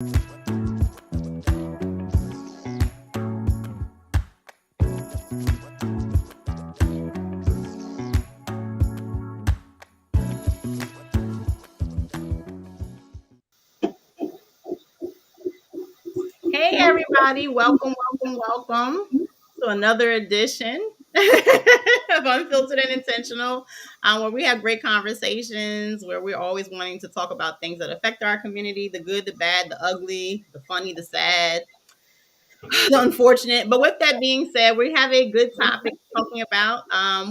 Hey, everybody. Welcome to another edition of Unfiltered and Intentional, where we have great conversations, where we're always wanting to talk about things that affect our community, the good, the bad, the ugly, the funny, the sad, the unfortunate. But with that being said, we have a good topic talking about.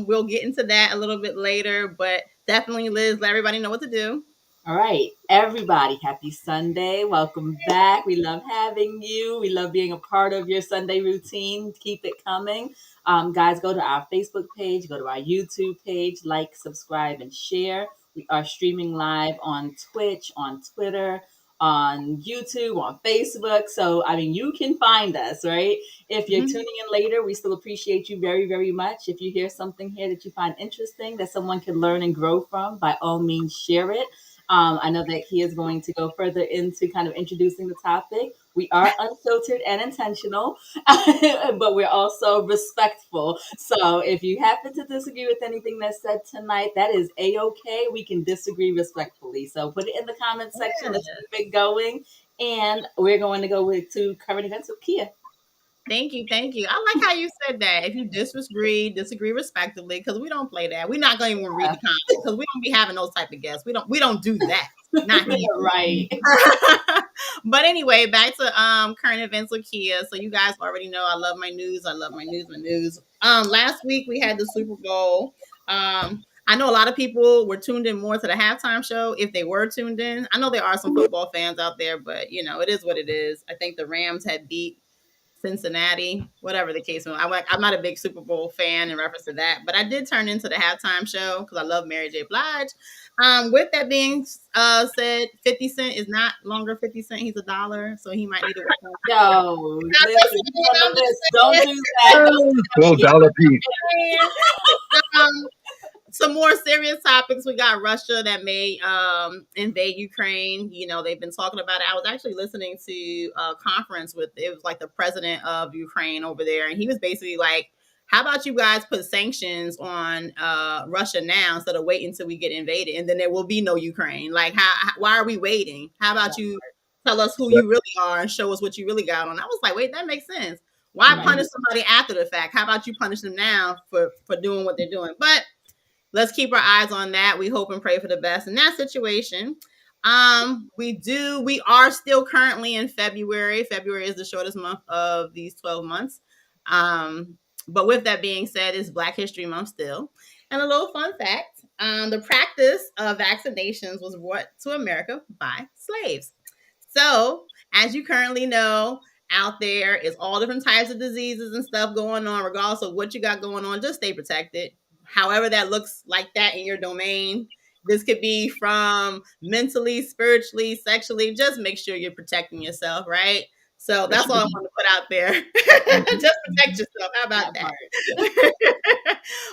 We'll get into that a little bit later, but definitely, Liz, let everybody know what to do. All right, everybody, happy Sunday. Welcome back. We love having you. We love being a part of your Sunday routine. Keep it coming. Guys, go to our Facebook page, go to our YouTube page, like, subscribe, and share. We are streaming live on Twitch, on Twitter, on YouTube, on Facebook. So, I mean, you can find us, right? If you're tuning in later, we still appreciate you very, very much. If you hear something here that you find interesting, that someone can learn and grow from, by all means, share it. I know that he is going to go further into kind of introducing the topic. We are unfiltered and intentional, but we're also respectful. So if you happen to disagree with anything that's said tonight, that is a-okay. We can disagree respectfully. So put it in the comment section. Let's keep it going. And we're going to go to current events with Kia. Thank you. I like how you said that. If you disagree respectively, because we don't play that. We're not going to even read the comments because we don't be having those type of guests. We don't do that. Not here. Right. But anyway, back to current events with Kia. So you guys already know I love my news. My news. Last week we had the Super Bowl. I know a lot of people were tuned in more to the halftime show if they were tuned in. I know there are some football fans out there, but it is what it is. I think the Rams had beat Cincinnati, whatever the case may be. I'm not a big Super Bowl fan in reference to that, but I did turn into the halftime show because I love Mary J. Blige. With that being said, 50 Cent is not longer 50 Cent. He's $1, so he might need to work on. Yo, don't do that. Little dollar Pete. Some more serious topics. We got Russia that may invade Ukraine. They've been talking about it. I was actually listening to a conference with, it was like the president of Ukraine over there, and he was basically like, how about you guys put sanctions on Russia now instead of waiting until we get invaded, and then there will be no Ukraine. Like, why are we waiting? How about you tell us who you really are and show us what you really got on? I was like, wait, that makes sense. Why punish somebody after the fact? How about you punish them now for doing what they're doing? But let's keep our eyes on that. We hope and pray for the best in that situation. We are still currently in February. February is the shortest month of these 12 months. But with that being said, it's Black History Month still. And a little fun fact, the practice of vaccinations was brought to America by slaves. So, as you currently know, out there is all different types of diseases and stuff going on. Regardless of what you got going on, just stay protected. However that looks like that in your domain. This could be from mentally, spiritually, sexually. Just make sure you're protecting yourself, right? So that's all I want to put out there. Just protect yourself. How about that?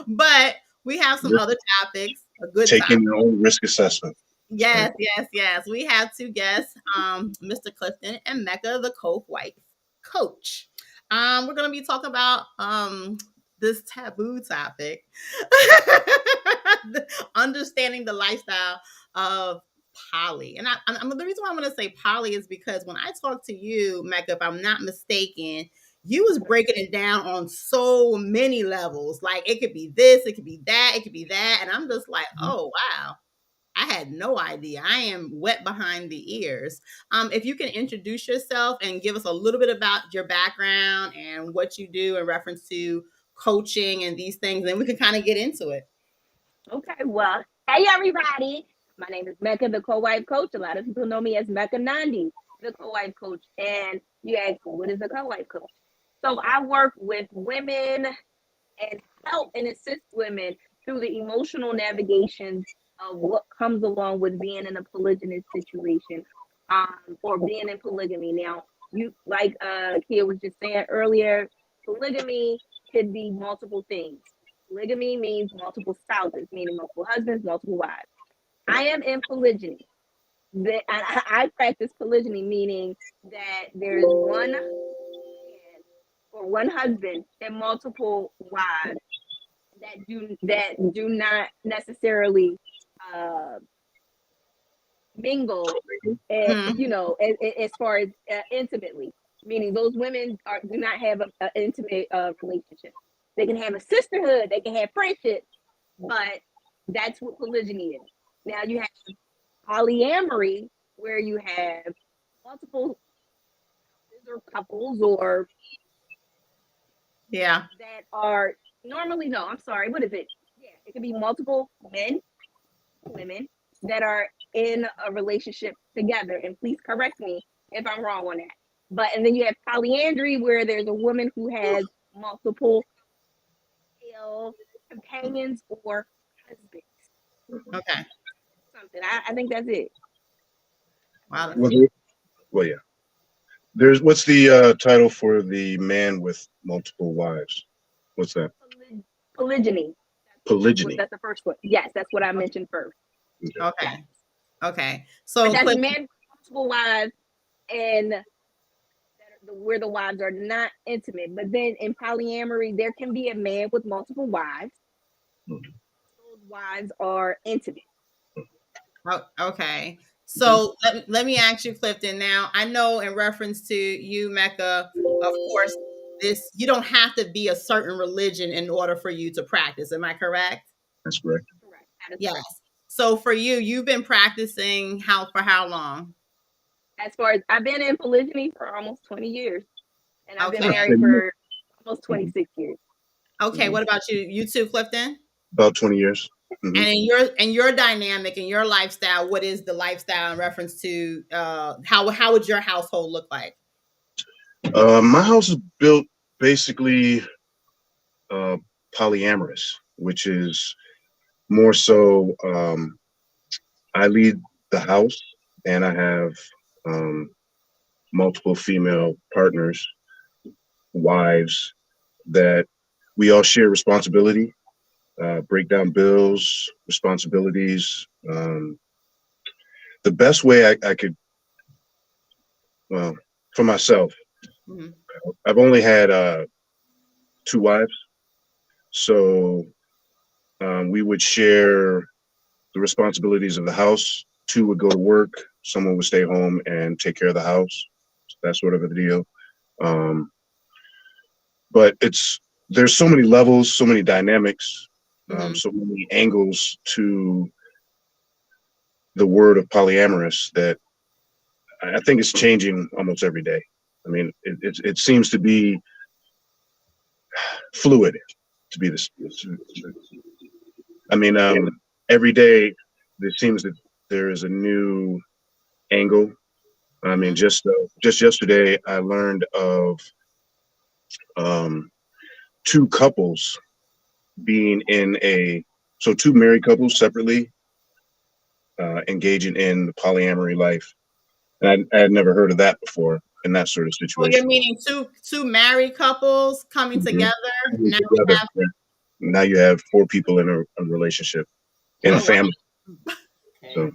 But we have some other topics. A good taking your own risk assessment. Yes. We have two guests, Mr. Clifton and Mecca, the co-wife coach. We're going to be talking about this taboo topic, understanding the lifestyle of poly. And the reason why I'm going to say poly is because when I talk to you, Mecca, if I'm not mistaken, you was breaking it down on so many levels. Like, it could be this, it could be that, it could be that. And I'm just like, oh, wow. I had no idea. I am wet behind the ears. If you can introduce yourself and give us a little bit about your background and what you do in reference to coaching and these things, then we can kind of get into it. Okay, well, hey everybody. My name is Mecca, the co-wife coach. A lot of people know me as Mecca Nandi, the co-wife coach. And you ask, what is a co-wife coach? So I work with women and help and assist women through the emotional navigation of what comes along with being in a polygynous situation, or being in polygamy. Now, you like Kia was just saying earlier, polygamy could be multiple things. Polygamy means multiple spouses, meaning multiple husbands, multiple wives. I am in polygyny. I practice polygyny, meaning that there's one man or one husband and multiple wives that do not necessarily uh, mingle, Mhm. as far as intimately, meaning those women do not have an intimate relationship. They can have a sisterhood, they can have friendship, but that's what polygyny is. Now you have polyamory, where you have multiple or couples, or Yeah. that are normally, no, I'm sorry, what is it? Yeah, it could be multiple men, women that are in a relationship together. And please correct me if I'm wrong on that. And then you have polyandry, where there's a woman who has multiple male companions or husbands. Okay. Something. I think that's it. Wow. Well, well, yeah. There's what's the title for the man with multiple wives? What's that? Polygyny. Polygyny. That's the first one. Yes, that's what I mentioned first. Okay. Yes. Okay. But So that's Cliff, men with multiple wives, and where the wives are not intimate. But then in polyamory, there can be a man with multiple wives. Mhm. Those wives are intimate. okay. So let me ask you, Clifton. Now, I know in reference to you, Mecca, of course, this you don't have to be a certain religion in order for you to practice. Am I correct? That's correct. Correct. That is Yes. correct. So for you, you've been practicing for how long? As far as I've been in polygyny for almost 20 years, and I've been Okay. married for almost 26 years. Okay. What about you? You too, Clifton? About 20 years. And in your dynamic and your lifestyle, what is the lifestyle in reference to how would your household look like? My house is built basically uh, polyamorous, which is more so I lead the house and I have um, multiple female partners, wives, that we all share responsibility, break down bills, responsibilities. The best way I could, well, for myself, Mhm. I've only had two wives. So we would share the responsibilities of the house. Two would go to work. Someone would stay home and take care of the house. That sort of a deal. Um, but there's so many levels, so many dynamics, Mhm. so many angles to the word of polyamorous that I think it's changing almost every day. I mean, it seems to be fluid, to be this. I mean, every day it seems that there is a new angle. I mean, Mhm. just yesterday, I learned of um, two couples being two married couples separately engaging in the polyamory life. And I had never heard of that before in that sort of So you're situation. meaning two married couples coming Mhm. together. Now we Together. have Yeah. Now you have four people in a relationship in a oh wow. family. Okay. So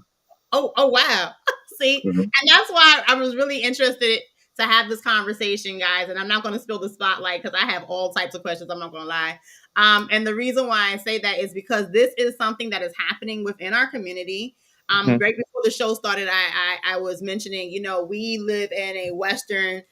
Oh wow. See, mhm. and that's why I was really interested to have this conversation, guys. And I'm not going to spill the spotlight because I have all types of questions. I'm not going to lie. And the reason why I say that is because this is something that is happening within our community. Mhm. Right before the show started, I was mentioning, we live in a Western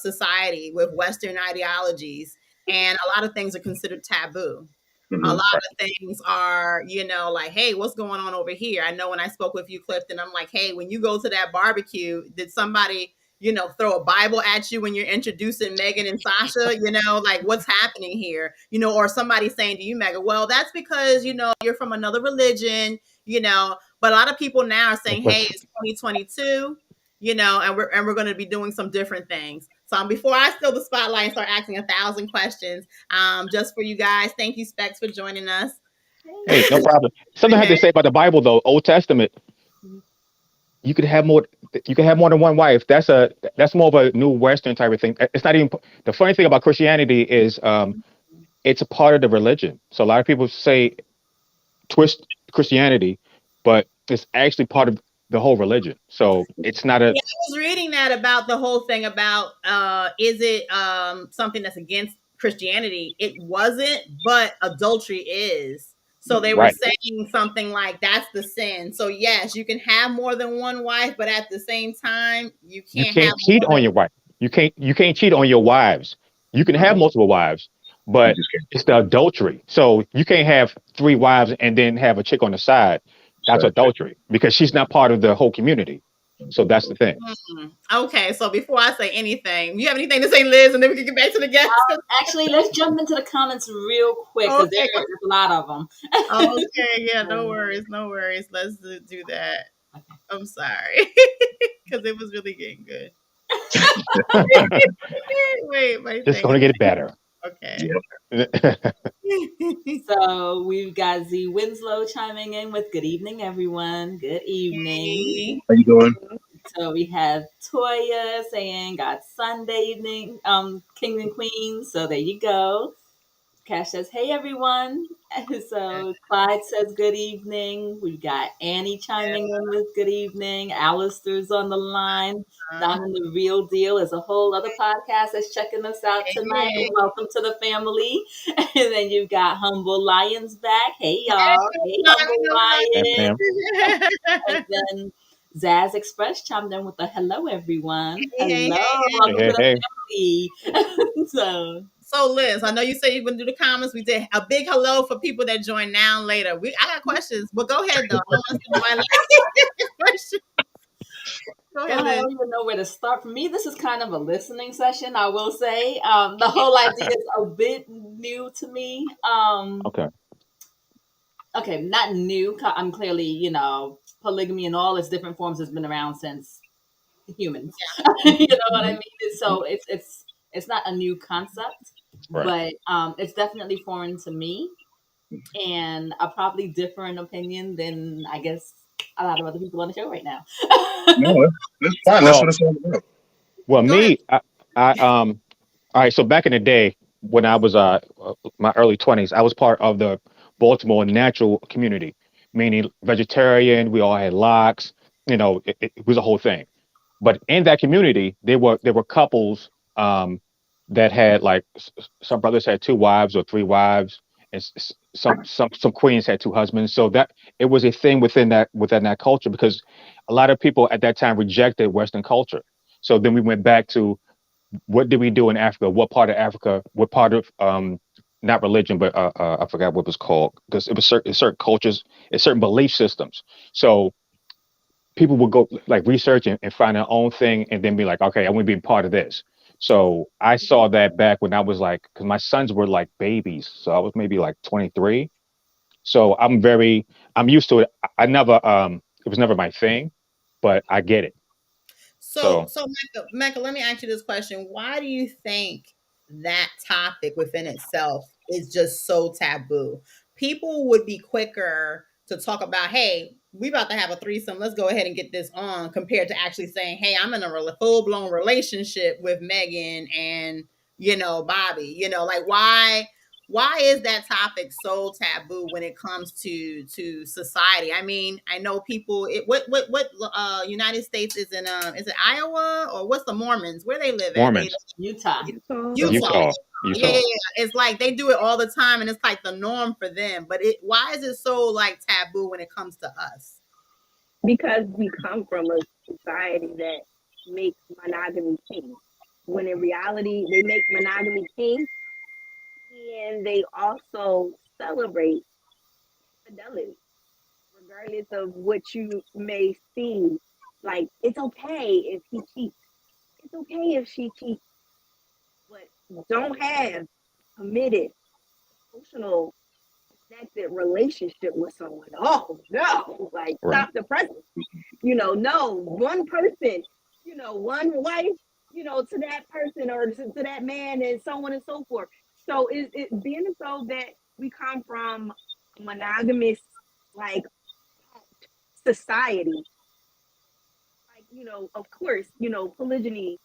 society with Western ideologies, and a lot of things are considered taboo. A lot Mhm. of things are, like, hey, what's going on over here? I know when I spoke with you, Clifton, I'm like, hey, when you go to that barbecue, did somebody, throw a Bible at you when you're introducing Megan and Sasha? Like, what's happening here? Or somebody saying to you, Megan, well, that's because, you're from another religion, but a lot of people now are saying, hey, it's 2022, and we're going to be doing some different things. So before I steal the spotlight and start asking 1,000 questions, just for you guys, thank you, Specs, for joining us. Hey, no problem. Something I had to say about the Bible, though. Old Testament, you could have more. You can have more than one wife. That's more of a new Western type of thing. It's not even. The funny thing about Christianity is, it's a part of the religion. So a lot of people say twist Christianity, but it's actually part of the whole religion. So it's not a Yeah, I was reading that about the whole thing about is it something that's against Christianity? It wasn't, but adultery is. So they were right. saying something like that's the sin. So yes, you can have more than one wife, but at the same time, you You can't have can't cheat more on than your wife. You can't cheat on your wives. You can have right. multiple wives, You but just can't. it's the adultery. So you can't have three wives and then have a chick on the side. That's Sad. adultery because she's not part of the whole community. So that's the thing. Okay, so before I say anything, you have anything to say, Liz, and then we can get back to the guests. Actually, let's jump into the comments real quick because Okay. there's a lot of them. Okay, yeah, no worries, no worries. Let's do that. Okay. I'm sorry, because it was really getting good. Wait, my Just thing gonna is get better. okay. Yep. So we've got Z Winslow chiming in with good evening, everyone. Good evening. Hey. How you doing? So we have Toya saying got Sunday evening, King and Queen. So there you go. Cash says, hey everyone. So Clyde says good evening. We've got Annie chiming in with good evening. Alistair's on the line. Down in the Real Deal is a whole other podcast that's checking us out tonight. Hey. Welcome to the family. And then you've got Humble Lions back. Hey Hey, y'all. Hey Humble And Lion. Pam. And then Zaz Express chimed in with a hello everyone. hey, Hello. hey. Hey, Welcome to hey, hey. the family. So So Liz, I know you said you're gonna do the comments. We did a big hello for people that join now and later. I got questions, but go ahead though. I want to see my last question. Go ahead, I Liz. don't even know where to start. For me, this is kind of a listening session, I will say. The whole idea is a bit new to me. Okay. Okay, not new. I'm clearly, polygamy in all its different forms has been around since humans. You know what I Mhm. mean? So it's not a new concept, Right. but it's definitely foreign to me, and I probably differ in opinion than I guess a lot of other people on the show right now. No, that's fine. That's Well, what it's all about. Go ahead. me, all right. So back in the day, when I was my early 20s, I was part of the Baltimore natural community, meaning vegetarian. We all had locks. It was a whole thing. But in that community, there were couples that had like some brothers had two wives or three wives, and some queens had two husbands. So that it was a thing within that culture because a lot of people at that time rejected Western culture. So then we went back to what did we do in Africa? What part of Africa? What part of not religion, but I forgot what it was called because it was certain cultures and certain belief systems. So people would go like research and find their own thing and then be like, okay, I want to be part of this. So I saw that back when I was like, because my sons were like babies, so I was maybe like 23. So I'm used to it. I never, it was never my thing, but I get it. So, So Mecca, let me ask you this question. Why do you think that topic within itself is just so taboo? People would be quicker to talk about, hey, we about to have a threesome. Let's go ahead and get this on, compared to actually saying, hey, I'm in a full blown relationship with Megan and Bobby. Like why is that topic so taboo when it comes to society? I mean, I know people. What United States is it Iowa or what's the Mormons? Where they live at? They Mormons, Utah. Utah. Utah. Utah, Yeah, yeah, Utah. yeah. It's like they do it all the time, and it's like the norm for them. But why is it so like taboo when it comes to us? Because we come from a society that makes monogamy king. When in reality, they make monogamy king and they also celebrate fidelity, regardless of what you may see. Like, it's okay if he cheats, it's okay if she cheats, but don't have committed, emotional, connected relationship with someone. Oh, no, like, Right. stop the present. No, one person, one wife, to that person or to that man and so on and so forth. So it being so that we come from a monogamous like society, like, of course, polygyny,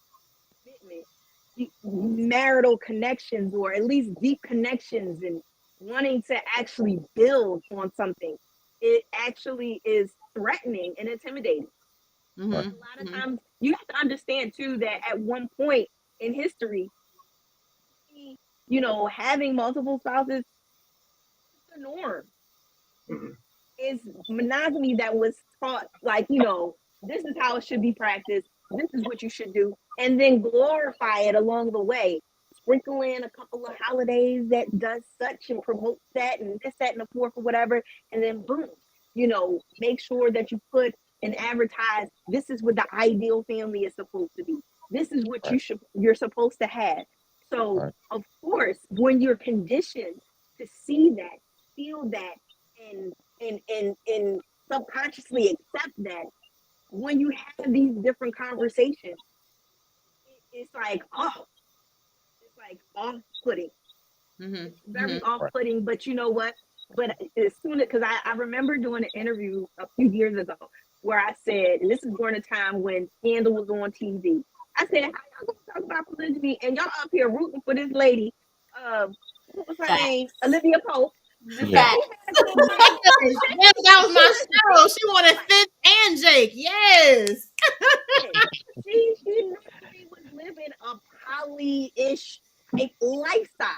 commitment, marital connections, or at least deep connections, and wanting to actually build on something, it actually is threatening and intimidating. Mm-hmm. A lot of times you have to understand too that at one point in history, having multiple spouses is the norm. Mm-hmm. Is monogamy that was taught, like, this is how it should be practiced, this is what you should do, and then glorify it along the way. Sprinkle in a couple of holidays that does such and promotes that and this, that, and the fourth or whatever, and then boom, make sure that you put and advertise this is what the ideal family is supposed to be. This is what Right. you're supposed to have. So Right. of course, when you're conditioned to see that, feel that, and and subconsciously accept that, when you have these different conversations, it's like, oh, it's like off-putting. Mm-hmm. It's very Mm-hmm. off-putting, but you know what? But as soon as, because I remember doing an interview a few years ago where I said, and this is during a time when Scandal was on TV. I said, how y'all gonna talk about polygamy and y'all up here rooting for this lady? What was her name? Facts. Olivia Pope. Yeah. Facts. She had some like Yes, that was my Cheryl. She wanted Fitz and Jake. Yes. she literally was living a poly-ish type lifestyle,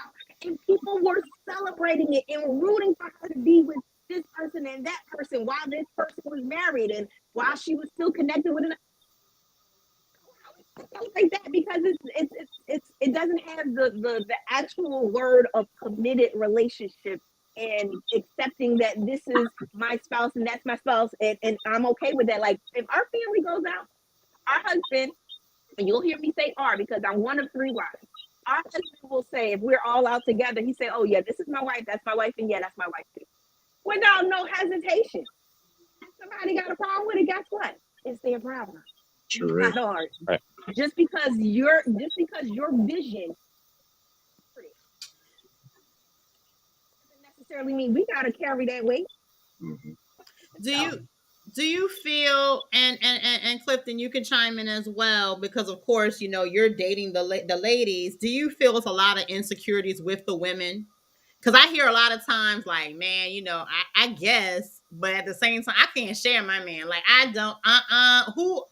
and people were celebrating it and rooting for her to be with this person and that person while this person was married and while she was still connected with another. Like that, because it doesn't have the actual word of committed relationship and accepting that this is my spouse and that's my spouse, and I'm okay with that. Like, if our family goes out, our husband, and you'll hear me say "our" because I'm one of three wives. Our husband will say, if we're all out together, he say, "Oh yeah, this is my wife, that's my wife, and yeah, that's my wife too," without no hesitation. If somebody got a problem with it, guess what? It's their problem. Sure is. Not ours. Right. Just because your vision doesn't necessarily mean we gotta carry that weight. Mm-hmm. Do you feel, and Clifton, you can chime in as well, because of course you're dating the ladies. Do you feel it's a lot of insecurities with the women? Because I hear a lot of times like, man, I guess, but at the same time, I can't share my man. Like, I don't, who,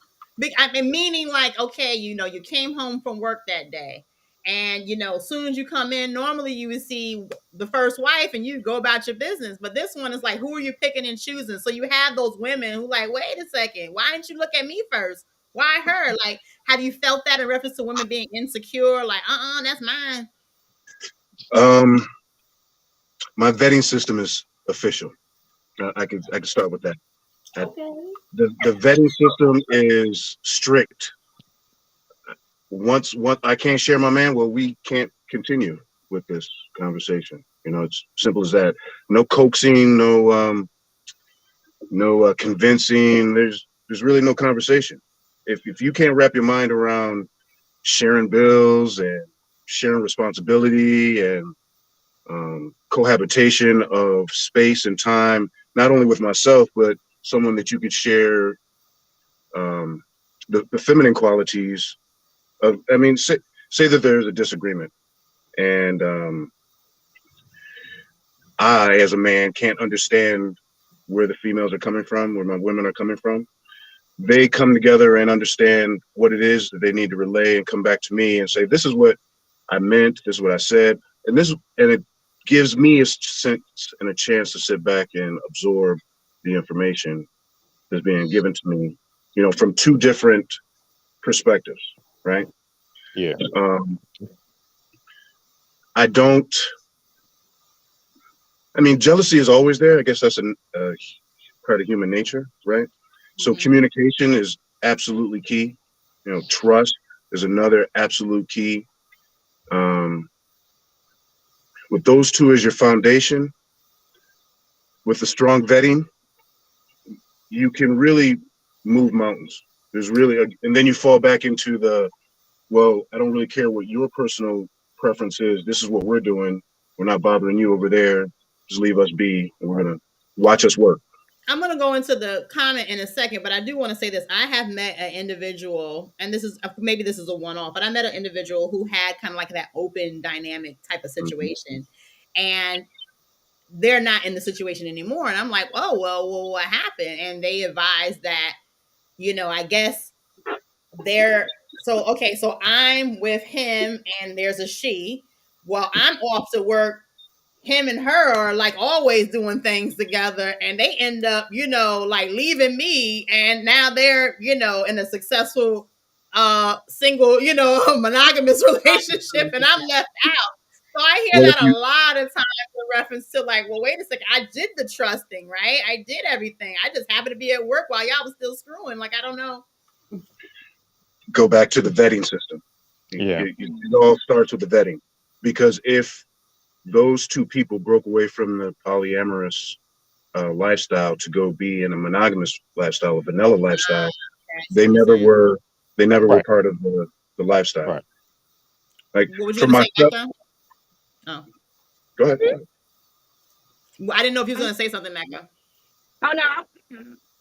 I mean, meaning like, okay, you came home from work that day. And as soon as you come in, normally you would see the first wife and you go about your business. But this one is like, who are you picking and choosing? So you have those women who like, wait a second, why didn't you look at me first? Why her? Like, have you felt that in reference to women being insecure? Like, that's mine. Um, my vetting system is official. I could start with that. Okay. The vetting system is strict. Once I can't share my man, well, we can't continue with this conversation. It's simple as that. No coaxing, no convincing. There's really no conversation. If you can't wrap your mind around sharing bills and sharing responsibility and cohabitation of space and time, not only with myself, but someone that you could share um, the feminine qualities of, I mean, say that there's a disagreement and I, as a man, can't understand where the females are coming from, where my women are coming from. They come together and understand what it is that they need to relay and come back to me and say, this is what I meant, this is what I said. And it gives me a sense and a chance to sit back and absorb the information that's being given to me, from two different perspectives, right? Yeah. Um, I don't, I mean, jealousy is always there. I guess that's a part of human nature, right? So Mm-hmm. communication is absolutely key. Trust is another absolute key. Um, with those two as your foundation, with the strong vetting, you can really move mountains. There's really, and then you fall back into well, I don't really care what your personal preference is. This is what we're doing. We're not bothering you over there. Just leave us be, and we're gonna watch us work. I'm going to go into the comment in a second, but I do want to say this. I have met an individual, and maybe this is a one off, but I met an individual who had kind of like that open dynamic type of situation. And they're not in the situation anymore. And I'm like, oh, well, what happened? And they advised that I guess so I'm with him and there's a she. While I'm off to work, him and her are like always doing things together, and they end up, like leaving me, and now they're, in a successful single, monogamous relationship, and I'm left out. So I hear Well, if that a you lot of times in reference to like, well, wait a second, I did the trusting, right? I did everything. I just happened to be at work while y'all was still screwing. Like, I don't know. go back to the vetting system, Yeah. it all starts with the vetting, because if those two people broke away from the polyamorous lifestyle to go be in a monogamous lifestyle, a vanilla lifestyle, they never were Right. part of the lifestyle. Right. Like What was you for going to say, myself, Mecca? Oh, go ahead. I didn't know if you was going to say something, Mecca. Oh no.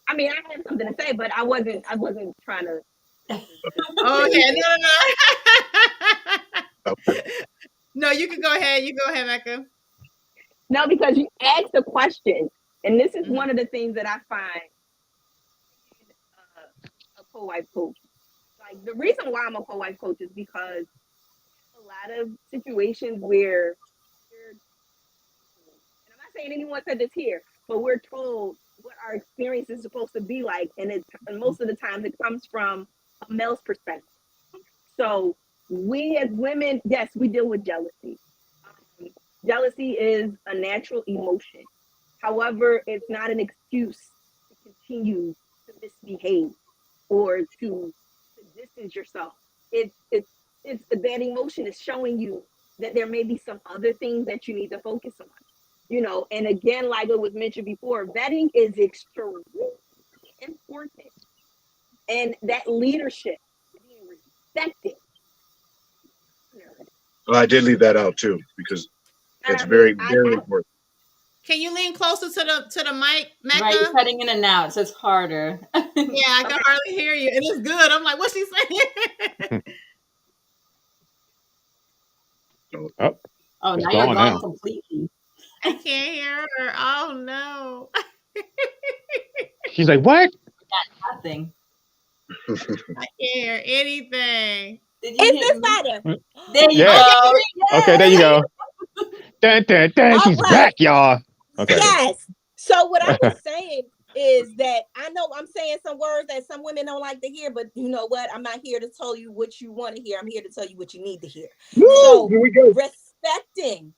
I mean, I had something to say, but I wasn't trying to. Oh, okay. No. Okay. No, you can go ahead. You go ahead, Mecca. No, because you asked a question, and this is one of the things that I find a co-wife coach. Like, the reason why I'm a co-wife coach is because a lot of situations where and I'm not saying anyone said this here, but we're told what our experience is supposed to be like, and most of the times it comes from a male's perspective. So we as women, yes, we deal with jealousy. Jealousy is a natural emotion. However, it's not an excuse to continue to misbehave or to distance yourself. It's that emotion is showing you that there may be some other things that you need to focus on. And again, like it was mentioned before, vetting is extremely important. And that leadership, being respected. Well, I did leave that out too, because it's very, very important. Can you lean closer to the mic, Mecca? Right, you're cutting in and out, so it's harder. Yeah, I can hardly hear you. And it's good. I'm like, what's she saying? Oh, It's now you're gone gone now. completely. I can't hear her. Oh no. She's like, what? Nothing. I can't hear anything. Did you Is hear this me? better? There you Yeah. go. Okay, there you go. Dun, dun, dun. All She's right. back, y'all. Okay. Yes. So what I was saying is that I know I'm saying some words that some women don't like to hear, but you know what? I'm not here to tell you what you want to hear. I'm here to tell you what you need to hear. Woo, So here we go. respecting,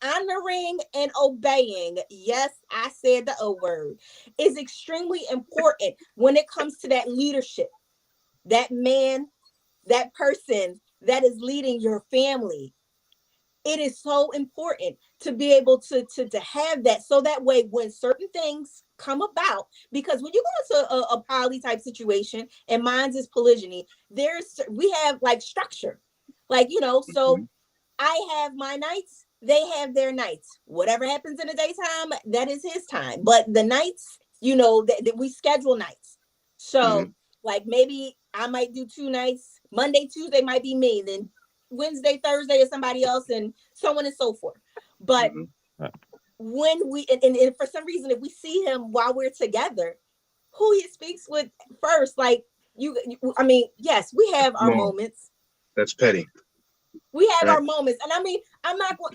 honoring, and obeying, yes, I said the O word, is extremely important when it comes to that leadership. That man, that person that is leading your family. It is so important to be able to have that, so that way when certain things come about, because when you go into a poly type situation, and mine's is polygyny, we have like structure, like so I have my nights, they have their nights. Whatever happens in the daytime, that is his time, but the nights, that we schedule nights. So like maybe I might do 2 nights. Monday, Tuesday might be me, then Wednesday, Thursday is somebody else, and so on and so forth. But when we and for some reason, if we see him while we're together, who he speaks with first, like I mean, yes, we have our moments. That's petty. We have our moments, and I mean,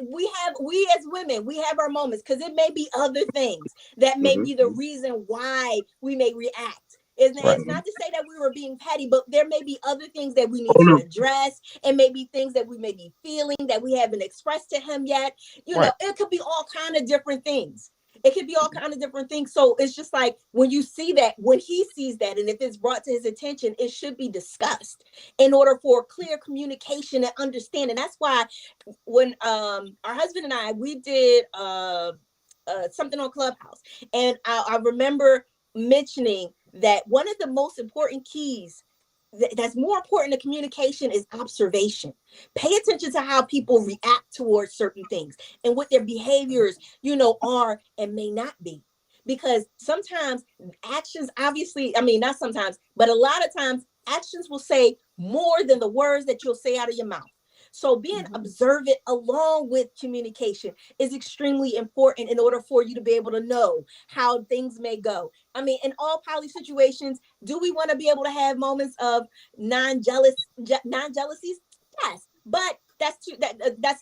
we as women, we have our moments, because it may be other things that may be the reason why we may react. It's not to say that we were being petty, but there may be other things that we need to address, and maybe things that we may be feeling that we haven't expressed to him yet. It could be all kind of different things. So it's just like when you see that, when he sees that, and if it's brought to his attention, it should be discussed in order for clear communication and understanding. That's why when our husband and I, we did something on Clubhouse, and I remember mentioning that one of the most important keys that's more important to communication is observation. Pay attention to how people react towards certain things and what their behaviors, are and may not be. Because sometimes actions, obviously, I mean, not sometimes, but a lot of times actions will say more than the words that you'll say out of your mouth. So being observant along with communication is extremely important in order for you to be able to know how things may go. I mean, in all poly situations, do we want to be able to have moments of non-jealousies? Yes, but that's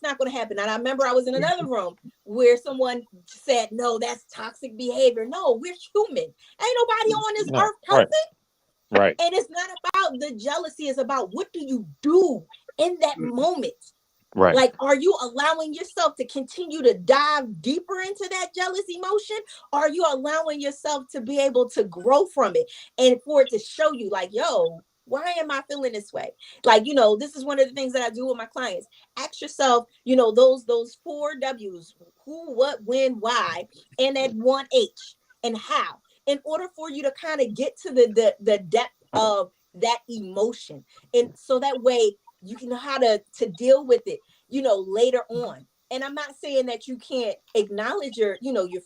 not going to happen. And I remember I was in another room where someone said, "No, that's toxic behavior." No, we're human. Ain't nobody on this earth perfect. Right. And it's not about the jealousy. It's about what do you do in that moment. Right. Like, are you allowing yourself to continue to dive deeper into that jealous emotion? Or are you allowing yourself to be able to grow from it and for it to show you like, yo, why am I feeling this way? Like, this is one of the things that I do with my clients. Ask yourself, those 4 W's, who, what, when, why, and that 1 H and how, in order for you to kind of get to the depth of that emotion. And so that way you can know how to deal with it, later on. And I'm not saying that you can't acknowledge your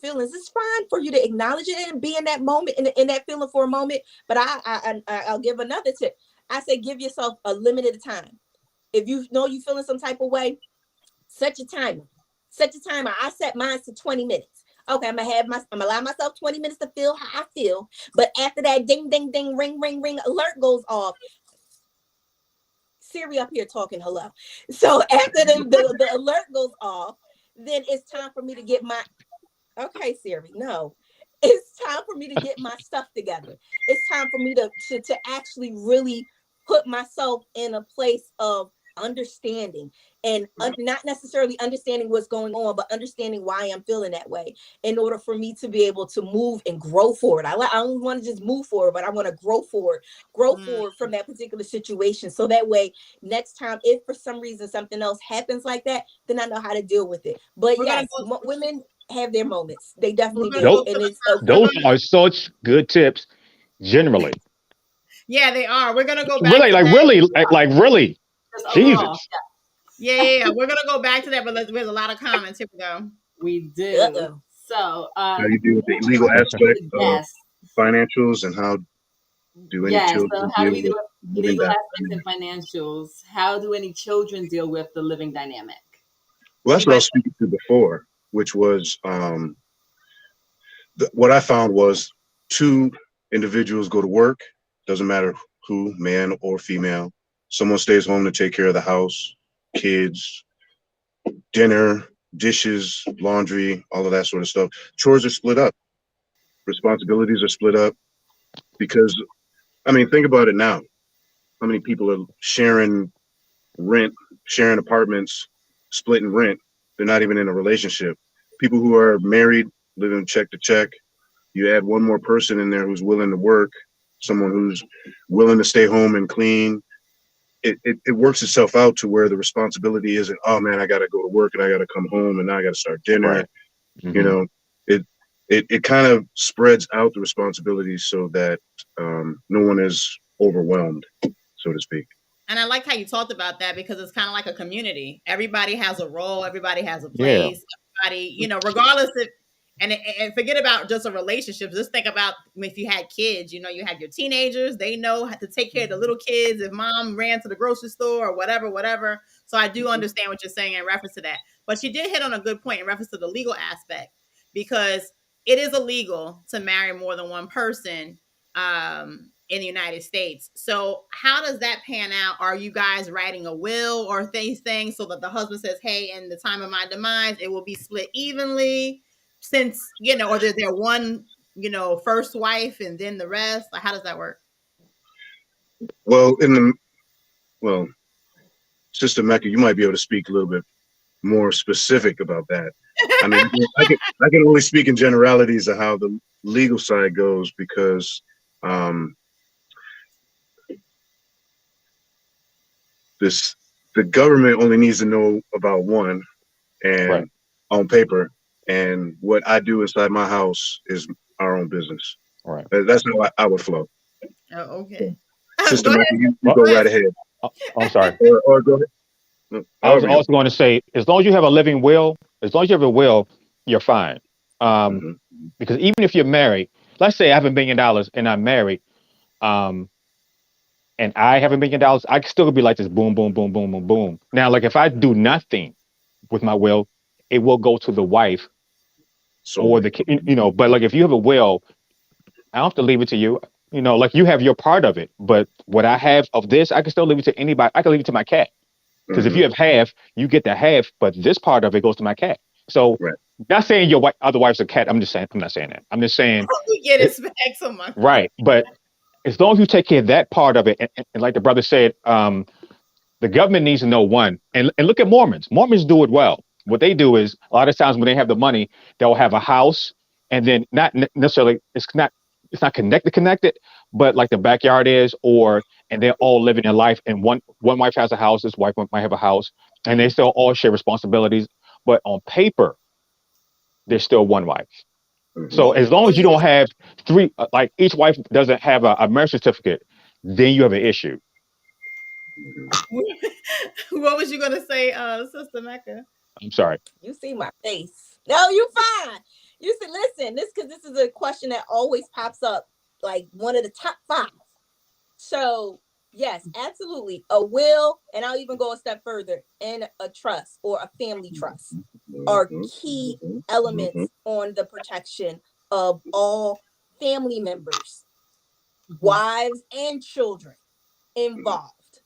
feelings. It's fine for you to acknowledge it and be in that moment, in that feeling for a moment. But I'll give another tip. I say, give yourself a limited time. If you know you're feeling some type of way, set a timer. I set mine to 20 minutes. Okay, I'm gonna allow myself 20 minutes to feel how I feel. But after that ding, ding, ding, ring, ring, ring, alert goes off. Siri up here talking hello. So after the alert goes off, then it's time for me to get my, okay, Siri, no. It's time for me to get my stuff together. It's time for me to actually really put myself in a place of understanding and not necessarily understanding what's going on, but understanding why I'm feeling that way in order for me to be able to move and grow forward. I don't want to just move forward, but I want to grow forward from that particular situation. So that way, next time, if for some reason something else happens like that, then I know how to deal with it. But yes, women have their moments. They definitely do. And it's those are such good tips generally. Yeah, they are. We're gonna go back really, really. Jesus. Yeah. We're gonna go back to that, but there's a lot of comments. Here we go. We do. Uh-oh. So how you deal with the legal aspect of financials and how do any children so how do we deal with legal aspects and financials? How do any children deal with the living dynamic? Well, that's what I was speaking to before, which was what I found was 2 individuals go to work, doesn't matter who, man or female. Someone stays home to take care of the house, kids, dinner, dishes, laundry, all of that sort of stuff. Chores are split up. Responsibilities are split up because, I mean, think about it now. How many people are sharing rent, sharing apartments, splitting rent? They're not even in a relationship. People who are married, living check to check. You add one more person in there who's willing to work, someone who's willing to stay home and clean. It works itself out to where the responsibility isn't, oh man, I got to go to work and I got to come home and now I got to start dinner. Right. Mm-hmm. It kind of spreads out the responsibilities so that no one is overwhelmed, so to speak. And I like how you talked about that because it's kind of like a community. Everybody has a role. Everybody has a place. Yeah. Everybody, regardless of, and forget about just a relationship. Just think about if you had kids, you had your teenagers. They know how to take care of the little kids. If mom ran to the grocery store or whatever. So I do understand what you're saying in reference to that. But you did hit on a good point in reference to the legal aspect because it is illegal to marry more than one person in the United States. So how does that pan out? Are you guys writing a will or things so that the husband says, hey, in the time of my demise, it will be split evenly since, or is there one, first wife and then the rest? Like, how does that work? Well, Sister Mecca, you might be able to speak a little bit more specific about that. I mean, I can only speak in generalities of how the legal side goes because the government only needs to know about one and on paper, and what I do inside my house is our own business. Right. That's how I would flow. Oh, okay. Sister Mecca, you go right ahead. I'm sorry. or go ahead. I was also going to say, as long as you have a living will, you're fine. Because even if you're married, let's say I have $1 million and I'm married, and and I have $1 million, I can still be like this boom, boom, boom, boom, boom, boom. Now, like if I do nothing with my will, it will go to the wife or solely. the kid, but like if you have a will, I don't have to leave it to you. Like you have your part of it, but what I have of this, I can still leave it to anybody. I can leave it to my cat. Because if Mhm. you have half, you get the half, but this part of it goes to my cat. So, Right. not saying your other wife's a cat. I'm just saying, I'm not saying that. I'm just saying, You get it, it back to my right. But as long as you take care of that part of it, and like the brother said, the government needs to know one, and look at Mormons. Mormons do it well. What they do is a lot of times when they have the money, they'll have a house, and then not necessarily it's not connected, but like the backyard is, and they're all living their life. And one wife has a house, this wife might have a house, and they still all share responsibilities. But on paper, there's still one wife. So Mhm. as long as you don't have three, like each wife doesn't have a marriage certificate, then you have an issue. Mhm. What was you gonna say, Sister Mecca? I'm sorry. You see my face. No, you fine. You see, listen, this is a question that always pops up, like one of the top 5. So yes, absolutely. A will, and I'll even go a step further, and a trust or a family trust are Mhm. key Mhm. Mhm. elements on the protection of all family members, Mhm. wives and children involved. Right.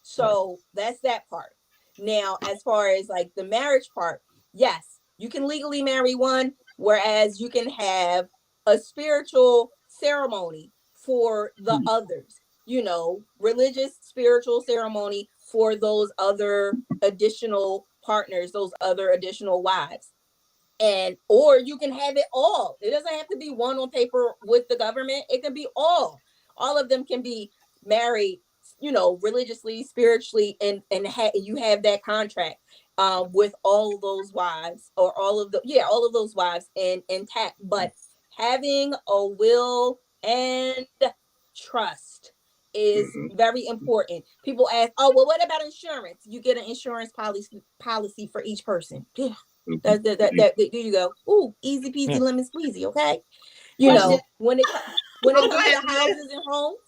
So that's that part. Now, as far as like the marriage part, yes, you can legally marry one, whereas you can have a spiritual ceremony for the others, religious, spiritual ceremony for those other additional partners, those other additional wives. And or you can have it all. It doesn't have to be one on paper with the government. It can be all of them can be married, religiously, spiritually, and you have that contract with all of those wives, or all of those wives and intact. But having a will and trust is Mhm. very important. People ask, oh, well, what about insurance? You get an insurance policy for each person. Yeah, Mhm. that there you go. Ooh, easy peasy Yeah. lemon squeezy. Okay, Question. when it Oh, go comes to ahead, Liz. houses and homes,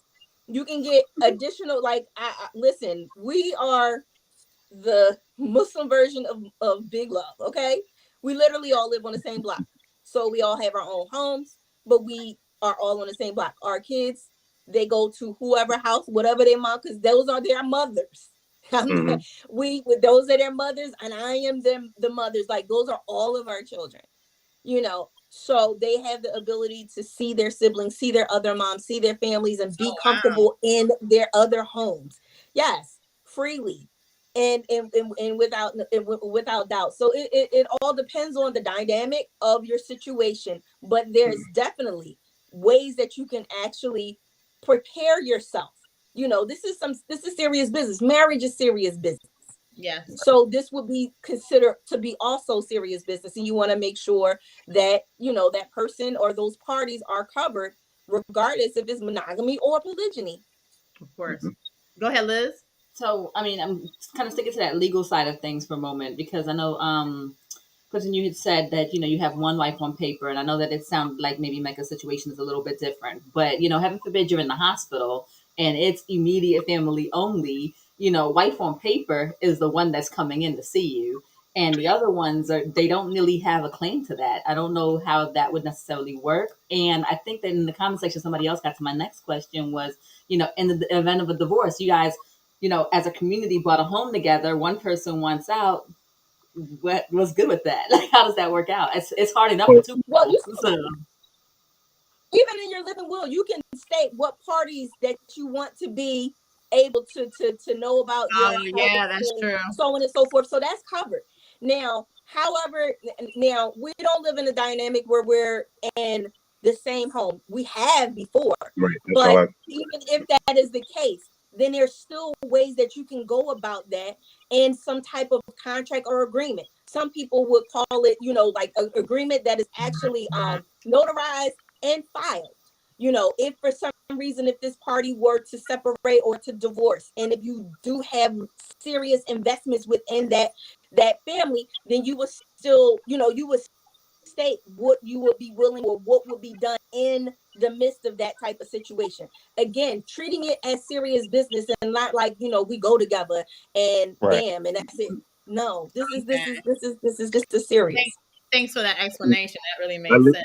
you can get additional. Like, listen, we are the Muslim version of Big Love. Okay, we literally all live on the same block, so we all have our own homes, but we are all on the same block. Our kids, they go to whoever house, whatever their mom, because those are their mothers. Mhm. Those are their mothers, and I am them the mothers. Like, those are all of our children, so they have the ability to see their siblings, see their other moms, see their families, and be Oh wow. comfortable in their other homes. Yes, freely, and without doubt. So it all depends on the dynamic of your situation, but there's definitely ways that you can actually prepare yourself. This is serious business. Marriage is serious business. Yes. So this would be considered to be also serious business, and you want to make sure that that person or those parties are covered, regardless if it's monogamy or polygyny. Of course. Mhm. Go ahead, Liz. So, I mean, I'm kind of sticking to that legal side of things for a moment because I know, Clinton, you had said that, you have one wife on paper, and I know that it sounded like maybe Mecca's situation is a little bit different, but, heaven forbid you're in the hospital and it's immediate family only, wife on paper is the one that's coming in to see you. And the other ones they don't really have a claim to that. I don't know how that would necessarily work. And I think that in the comment section, somebody else got to my next question was, in the event of a divorce, you guys, as a community bought a home together, one person wants out. What's good with that? Like, how does that work out? It's hard enough for Well, two Well, people. So, even in your living will, you can state what parties that you want to be able to know about Oh your home, yeah, that's and true. so on and so forth. So that's covered. Now, however, now we don't live in a dynamic where we're in the same home. We have before, right. That's all but I. even if that is the case, then there's still ways that you can go about that in some type of contract or agreement. Some people would call it, like an agreement that is actually notarized and filed. If for some reason, if this party were to separate or to divorce, and if you do have serious investments within that family, then you would still, you would state what you would be willing, or what would be done in the midst of that type of situation. Again, treating it as serious business and not like, we go together and Right. bam, and that's it. No, this is Okay. just a serious. Thanks for that explanation. That really I, makes le- sense.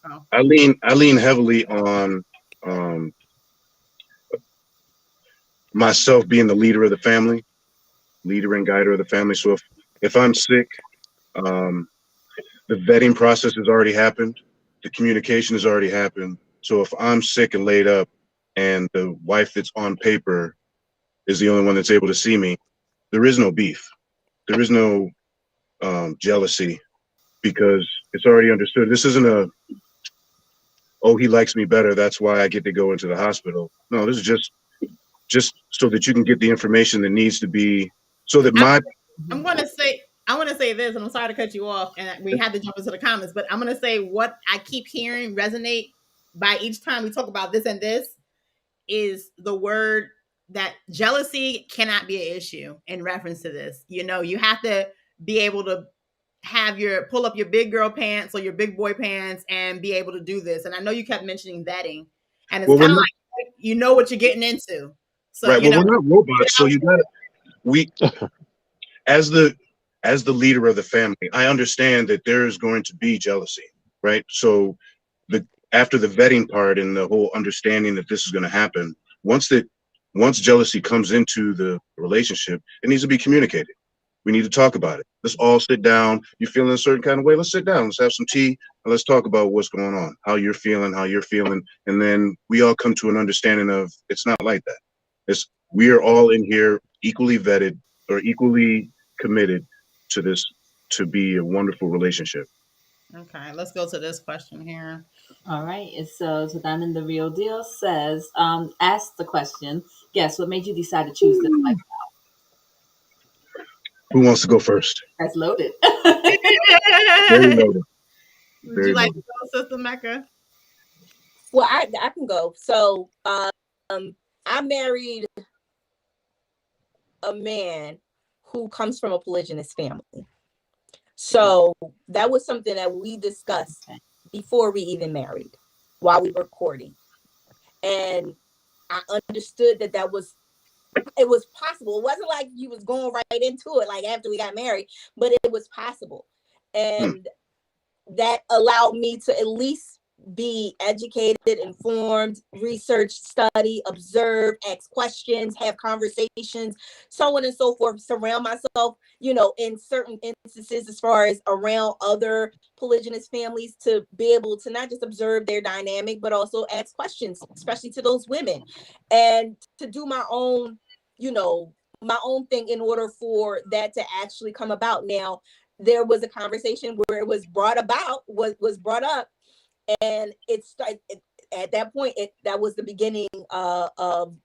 Oh. I lean heavily on um, myself being the leader of the family, leader and guider of the family. So if I'm sick, um, the vetting process has already happened. The communication has already happened. So if I'm sick and laid up and the wife that's on paper is the only one that's able to see me, there is no beef. There is no jealousy because it's already understood. This isn't oh, he likes me better. That's why I get to go into the hospital. No, this is just so that you can get the information that needs to be so that I'm going to say, I want to say this, and I'm sorry to cut you off, and we had to jump into the comments, but I'm going to say what I keep hearing resonate by each time we talk about this and this is the word that jealousy cannot be an issue in reference to this. You have to be able to pull up your big girl pants or your big boy pants and be able to do this. And I know you kept mentioning vetting, and it's well, we're kind of not like you know what you're getting into. So right. Well, we're not robots, so you got to we as the leader of the family, I understand that there is going to be jealousy, right? So the after the vetting part and the whole understanding that this is going to happen, once jealousy comes into the relationship, it needs to be communicated. We need to talk about it. Let's all sit down. You feeling a certain kind of way? Let's sit down. Let's have some tea and let's talk about what's going on, how you're feeling, and then we all come to an understanding of it's not like that. We are all in here equally vetted or equally committed to this to be a wonderful relationship. Okay, let's go to this question here. All right. And so Diamond the Real Deal says, ask the question, guess what made you decide to choose this life? Who wants to go first? That's loaded. Very loaded. Would you Very like loaded. to go, Sister Mecca? Well, I can go. So I married a man who comes from a polygynous family. So that was something that we discussed before we even married, while we were courting. And I understood that it was possible. It wasn't like you was going right into it like after we got married, but it was possible. And that allowed me to at least be educated, informed, research, study, observe, ask questions, have conversations, so on and so forth. Surround myself, in certain instances, as far as around other polygynous families, to be able to not just observe their dynamic, but also ask questions, especially to those women, and to do my own thing in order for that to actually come about. Now, there was a conversation where it was brought brought up, and it started at that point. That was the beginning of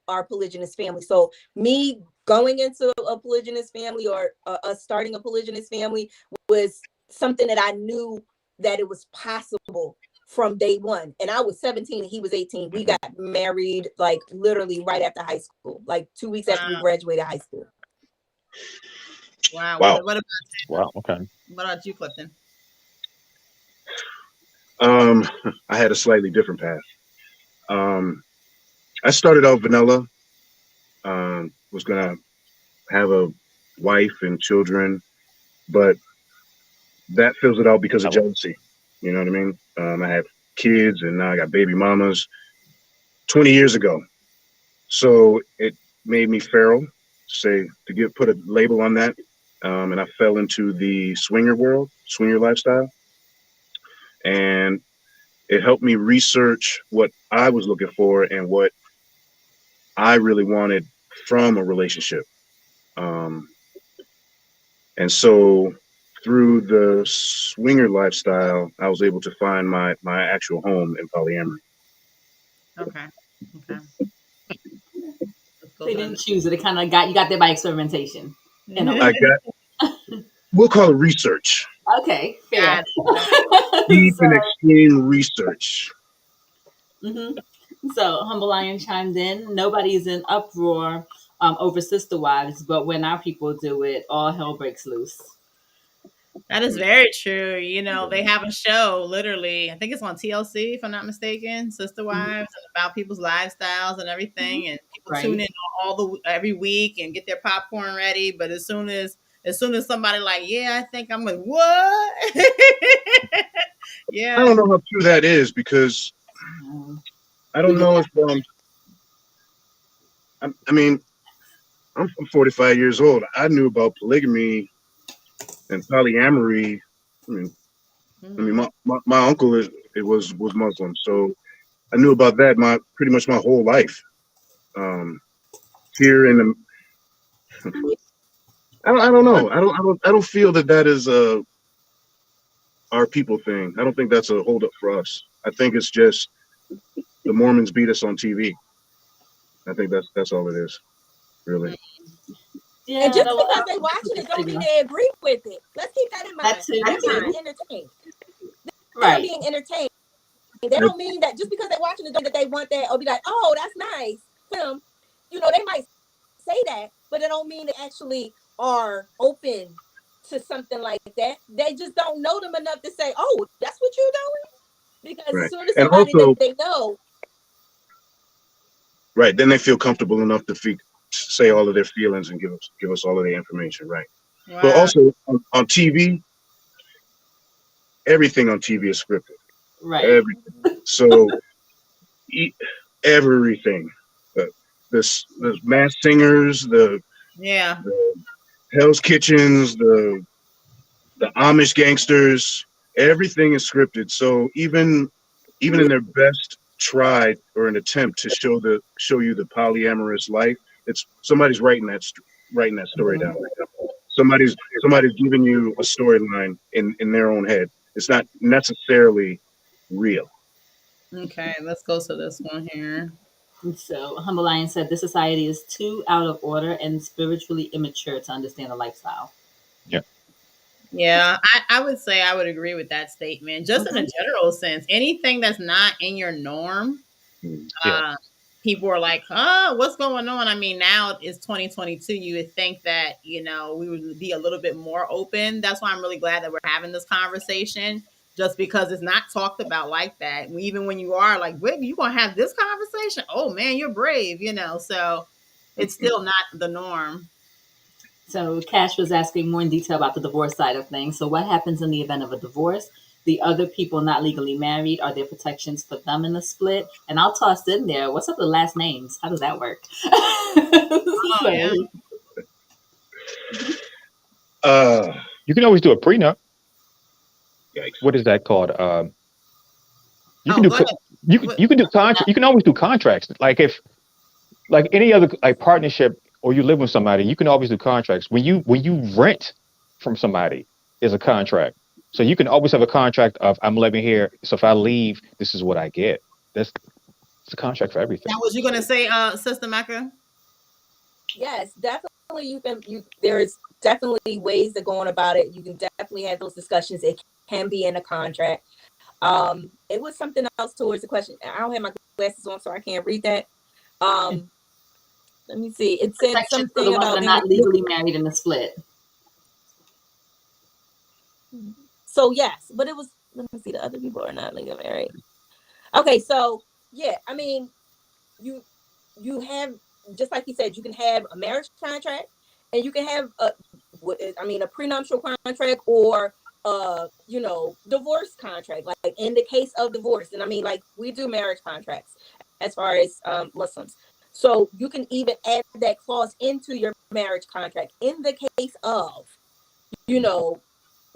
our polygynous family. So me going into a polygynous family, or us starting a polygynous family, was something that I knew that it was possible from day one. And I was 17 and he was 18. We got married like literally right after high school, like 2 weeks after we graduated high school. Wow. Wow. Wow. Okay. What about you, Clifton? I had a slightly different path. I started out vanilla. Was gonna have a wife and children, but that fills it out because of jealousy. You know what I mean? I have kids and now I got baby mamas 20 years ago. So it made me feral, put a label on that. And I fell into the swinger lifestyle. And it helped me research what I was looking for and what I really wanted from a relationship. And so through the swinger lifestyle, I was able to find my actual home in polyamory. Okay. They didn't choose it. It kind of you got there by experimentation. We'll call it research. Okay, fair. Deep and extreme research. So Humble Lion chimed in. Nobody's in uproar over sister wives, but when our people do it, all hell breaks loose. That is very true. You know, they have a show, literally, I think it's on TLC, if I'm not mistaken, Sister Wives, and about people's lifestyles and everything. And people tune in every week and get their popcorn ready. But as soon as somebody like, yeah, I think I'm like, what? I Yeah. don't know how true that is because I don't know if I mean I'm 45 years old. I knew about polygamy and polyamory. My uncle was Muslim, so I knew about that pretty much my whole life. Here in the, I don't know. I don't feel that is our people thing. I don't think that's a holdup for us. I think it's just the Mormons beat us on TV. I think that's all it is, really. Yeah, and just because they watching it don't mean they agree with it. Let's keep that in mind. That's it. They're being entertained. Right. They're being entertained. They don't mean that just because they're watching it that they want that or be like, oh, that's nice. Film. You know, they might say that, but it don't mean they actually are open to something like that. They just don't know them enough to say, oh, that's what you're doing. Because Right. as soon as And somebody also, that they know, right, then they feel comfortable enough to say all of their feelings and give us all of the information, right? Wow. But also on TV, everything on TV is scripted. Right. Everything. So everything. The mass singers, the Hell's Kitchens, the Amish gangsters, everything is scripted. So even in their best try or an attempt to show you the polyamorous life, it's somebody's writing that story down. Somebody's giving you a storyline in their own head. It's not necessarily real. Okay, let's go to this one here. So Humble Lion said this society is too out of order and spiritually immature to understand the lifestyle. Yeah, I would say I would agree with that statement. Just in a general sense, anything that's not in your norm, people are like, "Huh, what's going on?" I mean, now it's 2022. You would think that we would be a little bit more open. That's why I'm really glad that we're having this conversation, just because it's not talked about like that. Even when you are like, "Wait, you gonna have this conversation?" Oh man, you're brave, So it's still not the norm. So Cash was asking more in detail about the divorce side of things. So what happens in the event of a divorce? The other people not legally married, are there protections for them in the split? And I'll toss in there, what's up with last names? How does that work? You can always do a prenup. Yikes. What is that called? You can do contract. You can always do contracts. Like any other partnership, or you live with somebody, you can always do contracts. When you rent from somebody, is a contract. So you can always have a contract of I'm living here. So if I leave, this is what I get. It's a contract for everything. Now, was you gonna say, Sister Mecca? Yes, definitely. There's definitely ways to go on about it. You can definitely have those discussions. It can be in a contract. It was something else towards the question. I don't have my glasses on, so I can't read that. Let me see. It said something about not legally married in the split. So yes, but it was. Let me see. The other people are not legally married. Okay, so yeah, I mean, you have, just like you said, you can have a marriage contract, and you can have a prenuptial contract or divorce contract. Like in the case of divorce, and I mean, like we do marriage contracts as far as Muslims. So you can even add that clause into your marriage contract in the case of,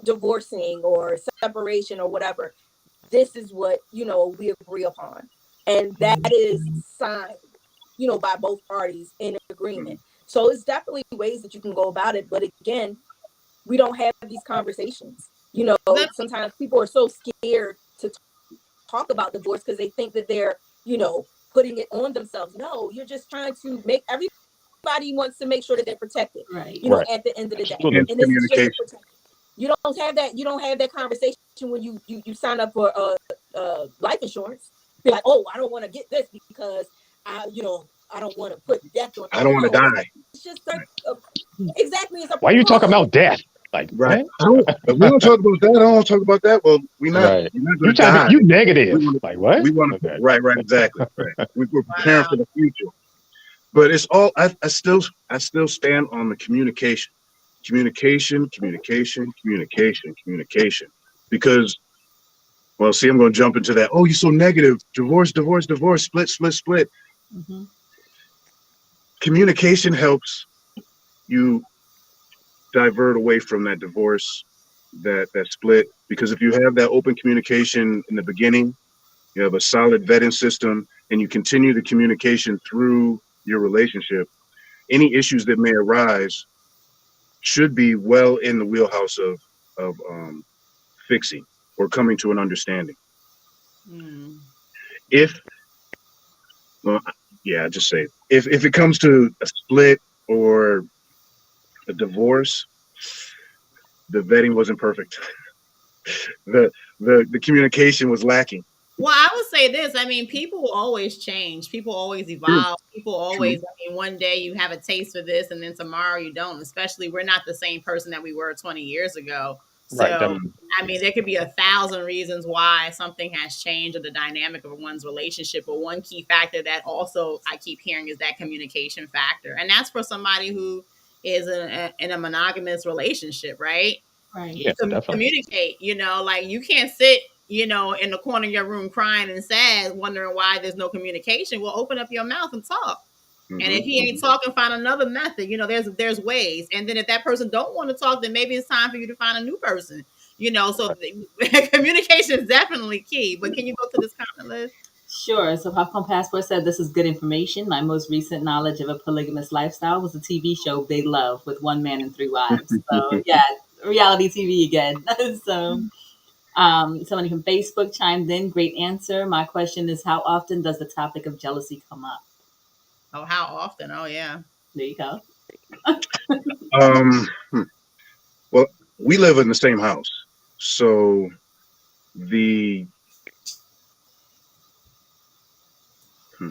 divorcing or separation or whatever. This is what, we agree upon. And that is signed, by both parties in agreement. So it's definitely ways that you can go about it. But again, we don't have these conversations. Sometimes people are so scared to talk about divorce because they think that they're, putting it on themselves. No, you're just trying to make everybody wants to make sure that they're protected, right. At the end of the day. And this is just protected. You don't have that conversation when you sign up for life insurance. Be like, oh, I don't want to get this because I don't want to put death on. I don't want to die. It's just exactly. Why are you talking about death? Like Right. what? We don't talk about that. I don't talk about that. Well, Right. we're not You going to trying to die. be you negative. Like what? We want to, Okay. right, exactly. Right. We're preparing Wow. for the future. But it's all, I still stand on the communication. Communication. Because, well, see, I'm going to jump into that. Oh, you're so negative. Divorce, split. Mm-hmm. Communication helps you divert away from that divorce, that split. Because if you have that open communication in the beginning, you have a solid vetting system, and you continue the communication through your relationship, any issues that may arise should be well in the wheelhouse of fixing or coming to an understanding. Mm. If well, yeah, just say it. If it comes to a split or a divorce, the vetting wasn't perfect. The communication was lacking. Well, I would say this. I mean, people always change. People always True, evolve. People true. always, I mean, one day you have a taste for this and then tomorrow you don't. Especially, we're not the same person that we were 20 years ago. Right. So, I mean, there could be 1,000 reasons why something has changed or the dynamic of one's relationship. But one key factor that also I keep hearing is that communication factor. And that's for somebody who is in a monogamous relationship, right? Right. Yeah, definitely. Communicate, like you can't sit, in the corner of your room crying and sad, wondering why there's no communication. Well, open up your mouth and talk. And if he ain't talking, find another method. There's ways. And then if that person don't want to talk, then maybe it's time for you to find a new person. So communication is definitely key. But can you go to this comment list? Sure. So Popcorn Passport said this is good information. My most recent knowledge of a polygamous lifestyle was the TV show Big Love with one man and three wives. So yeah, reality TV again. So somebody from Facebook chimed in. Great answer. My question is, how often does the topic of jealousy come up? Oh, how often? Oh, yeah. There you go. Um, well, we live in the same house, so the hmm,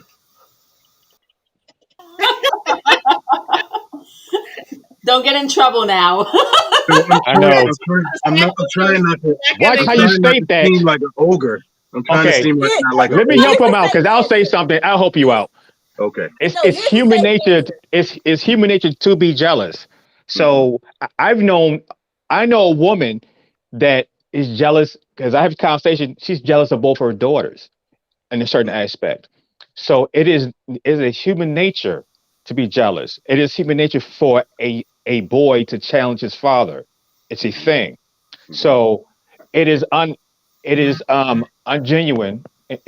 Don't get in trouble now. so I know. I'm trying not to. Watch I'm how you trying not state to that. seem like an ogre. I'm trying to Okay. seem like Here, not like an Let me no, ogre. help here's him the out because safe I'll say answer. something. I'll help you out. Okay. It's No, here's the human safe nature. answer. It's human nature to be jealous. Hmm. So I know a woman that is jealous because I have a conversation. She's jealous of both her daughters in a certain aspect. So it is a human nature to be jealous. It is human nature for a boy to challenge his father. It's a thing. Hmm. So it is un it is ungenuine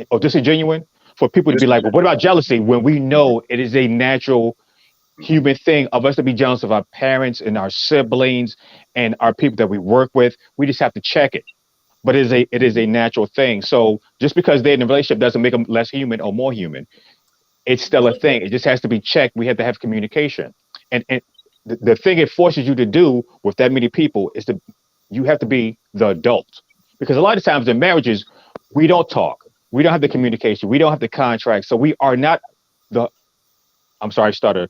or disingenuine for people to This be is like, well, what about jealousy when we know it is a natural hmm human thing of us to be jealous of our parents and our siblings and our people that we work with. We just have to check it. But it is a natural thing. So just because they're in a relationship doesn't make them less human or more human. It's still a thing. It just has to be checked. We have to have communication. And the thing it forces you to do with that many people is to you have to be the adult. Because a lot of times in marriages, we don't talk. We don't have the communication. We don't have the contract. So we are not the I'm sorry, stutter,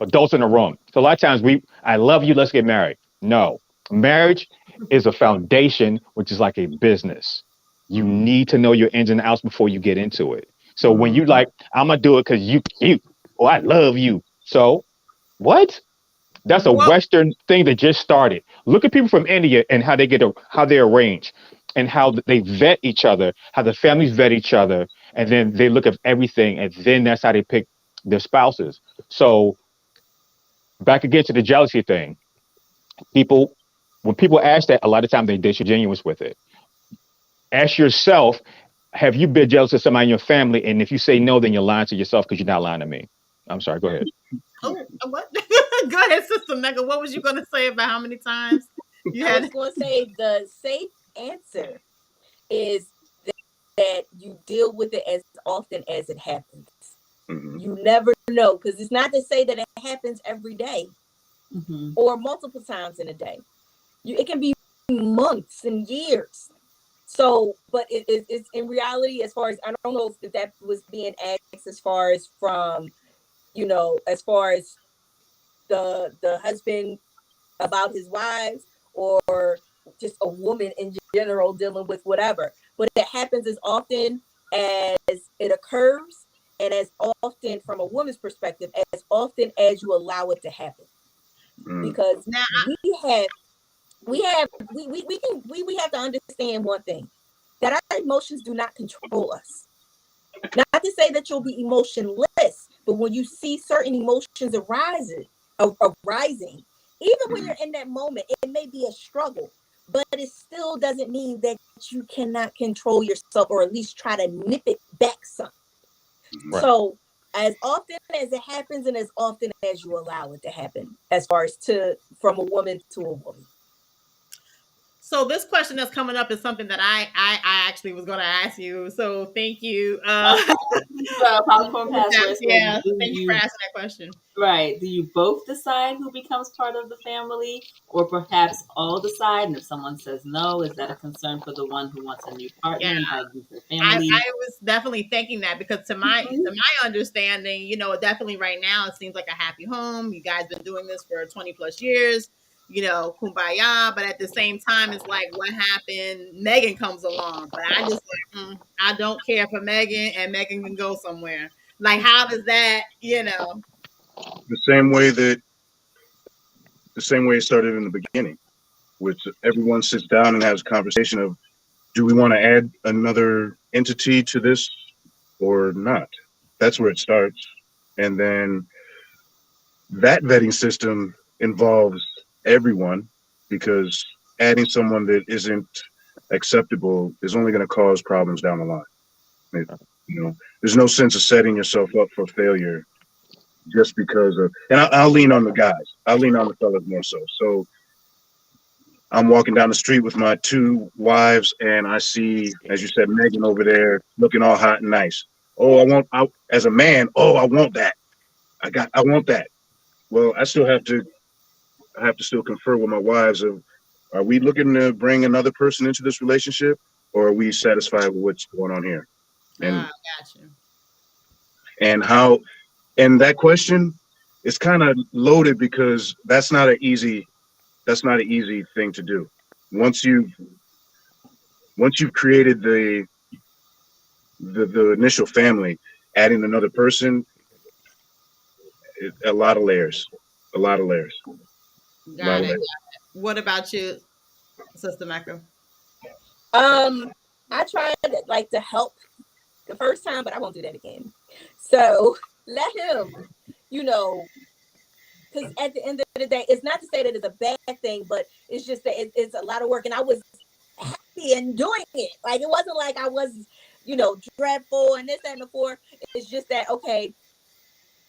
adults in the room. So a lot of times I love you, let's get married. No. Marriage is a foundation, which is like a business. You need to know your ins and outs before you get into it. So when you like, I'm gonna do it because you cute, or I love you. So what? That's a Well, Western thing that just started. Look at people from India and how they arrange and how they vet each other, how the families vet each other, and then they look at everything, and then that's how they pick their spouses. So back again to the jealousy thing. People, when people ask that, a lot of times they disingenuous with it. Ask yourself, have you been jealous of somebody in your family? And if you say no, then you're lying to yourself because you're not lying to me. I'm sorry. Go ahead. oh, what? Go ahead, Sister Mega. What was you going to say about how many times you I was had? going to say the safe answer is that you deal with it as often as it happens. hmm You never know, because it's not to say that it happens every day Mm-hmm. or multiple times in a day. It can be months and years. So, but it's in reality, as far as I don't know if that was being asked as far as from, as far as the husband about his wives, or just a woman in general dealing with whatever. But it happens as often as it occurs, and as often from a woman's perspective, as often as you allow it to happen. Because Now, we have to understand one thing, that our emotions do not control us. Not to say that you'll be emotionless, but when you see certain emotions arising, even when you're in that moment, it may be a struggle, but it still doesn't mean that you cannot control yourself, or at least try to nip it back some. Right. So as often as it happens, and as often as you allow it to happen, as far as from a woman to a woman. so this question that's coming up is something that I actually was going to ask you. So thank you. Popcorn Passport Yeah, said, so thank you for asking that question. right, do you both decide who becomes part of the family, or perhaps all decide? And if someone says no, is that a concern for the one who wants a new Yeah. partner, invited into the I family? was definitely thinking that, because to my understanding, definitely right now it seems like a happy home. You guys been doing this for 20 plus years, kumbaya. But at the same time, it's like, what happened? Megan comes along, but I just like, I don't care for Megan, and Megan can go somewhere. Like, how does that, The same way it started in the beginning, which everyone sits down and has a conversation of, do we want to add another entity to this or not? That's where it starts. And then that vetting system involves everyone, because adding someone that isn't acceptable is only going to cause problems down the line. There's no sense of setting yourself up for failure just because of, and I'll lean on the guys. I'll lean on the fellas more so. So I'm walking down the street with my two wives, and I see, as you said, Megan over there looking all hot and nice. Oh, as a man, I want that. I want that. Well, I have to still confer with my wives of, are we looking to bring another person into this relationship, or are we satisfied with what's going on here? And got you. And that question is kind of loaded, because that's not an easy thing to do. Once you've created the initial family, adding another person, a lot of layers. Got it. What about you, Sister Mecca? I tried to help the first time, but I won't do that again. So let him, because at the end of the day, it's not to say that it's a bad thing, but it's just that it's a lot of work, and I was happy in doing it. Like, it wasn't like I was, dreadful and this, that, and the fourth. It's just that, okay,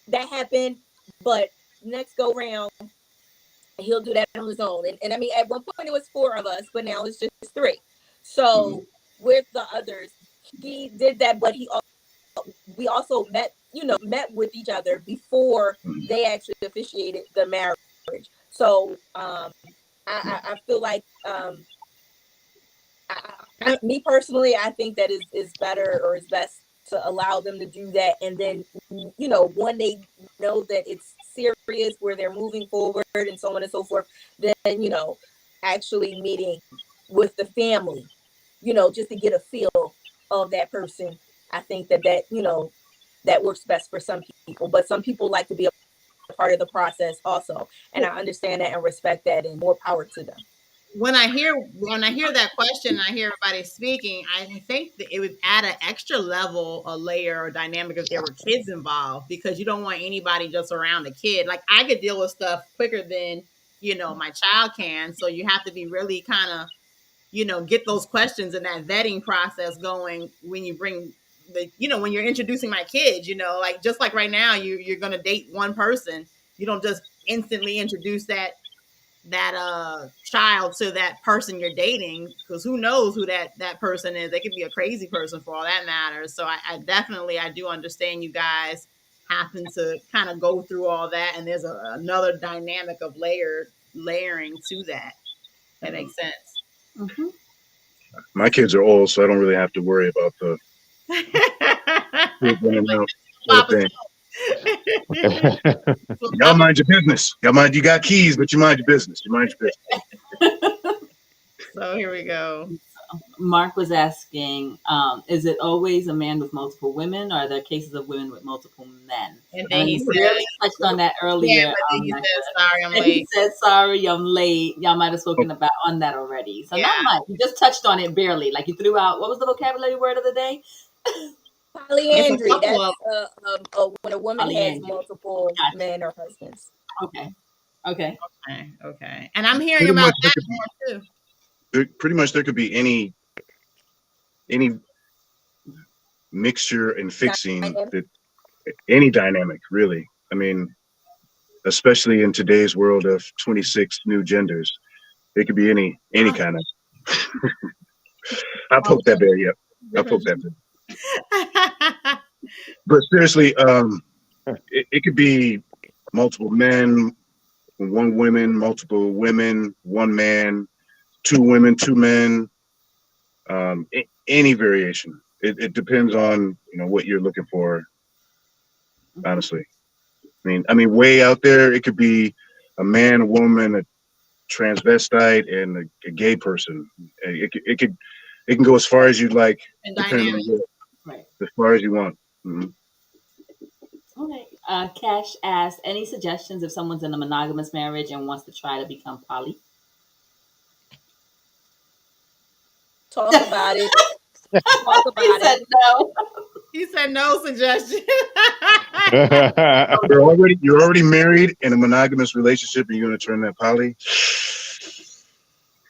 that happened, but next go round, he'll do that on his own. And I mean, at one point it was 4 of us, but now it's just 3. So with the others, he did that, but we also met with each other before they actually officiated the marriage. So I feel like me personally, I think that is better, or is best, to allow them to do that. And then, when they know that it's serious, where they're moving forward and so on and so forth, then, actually meeting with the family, just to get a feel of that person. I think that that works best for some people, but some people like to be a part of the process also. And I understand that and respect that, and more power to them. When I hear that question, and I hear everybody speaking, I think that it would add an extra level, a layer, or dynamic if there were kids involved, because you don't want anybody just around a kid. Like, I could deal with stuff quicker than my child can, so you have to be really kind of get those questions and that vetting process going when you bring when you're introducing my kids. Like, just like right now, you're going to date one person. You don't just instantly introduce that child to that person you're dating, because who knows who that person is. They could be a crazy person for all that matters. So I definitely, I do understand you guys having to kind of go through all that, and there's another dynamic of layering to that. That makes sense. My kids are old, so I don't really have to worry about the thing. Y'all mind your business. You got keys, but you mind your business. So here we go. Mark was asking, is it always a man with multiple women, or are there cases of women with multiple men? And then And he you said, barely touched on that yeah, earlier. but then he Mecca. said, sorry, I'm And he late. said, sorry, I'm late. Y'all might have spoken about on that already. So Yeah. not much. You just touched on it barely. Like you threw out, what was the vocabulary word of the day? It's a Polyandry. couple of That's when a woman has Polyandry. multiple Gotcha. men or husbands. Okay. Okay. okay. And I'm hearing Pretty about much, that more too. pretty much there could be any mixture and fixing Dynamic. that any dynamic really. I mean, especially in today's world of 26 new genders, it could be any kind of. I poked that bear. Yep, I poked that bear. But seriously, it could be multiple men, one woman, multiple women, one man, two women, two men. Any variation. It depends on what you're looking for. Honestly, I mean, way out there, it could be a man, a woman, a transvestite, and a gay person. It can go as far as you'd like, And depending dynamic. on Right. as far as you want. Mm-hmm. Okay. Cash asked, any suggestions if someone's in a monogamous marriage and wants to try to become poly? Talk about it. Talk He about said it. no. He said no suggestion. You're already married in a monogamous relationship, and you're going to turn that poly.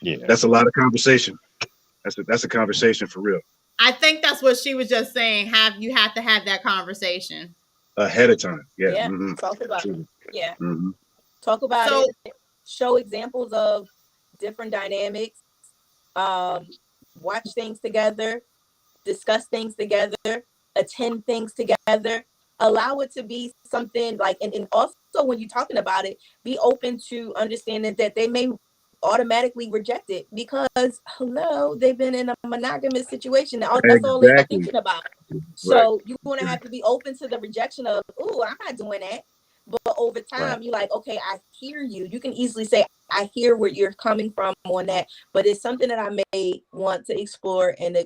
Yeah. That's a lot of conversation. That's a conversation for real. I think that's what she was just saying. You have to have that conversation Ahead of time. Yeah. Yeah. Mm-hmm. Talk about it. Yeah. Mm-hmm. Talk about So it. Show examples of different dynamics. Watch things together. Discuss things together. Attend things together. Allow it to be something like, and also when you're talking about it, be open to understanding that they may automatically reject it because hello, they've been in a monogamous situation. That's all they're Exactly. thinking about. Right. So you're going to have to be open to the rejection of, oh, I'm not doing that. But over time, Right. you're like, okay, I hear you. You can easily say, I hear where you're coming from on that, but it's something that I may want to explore and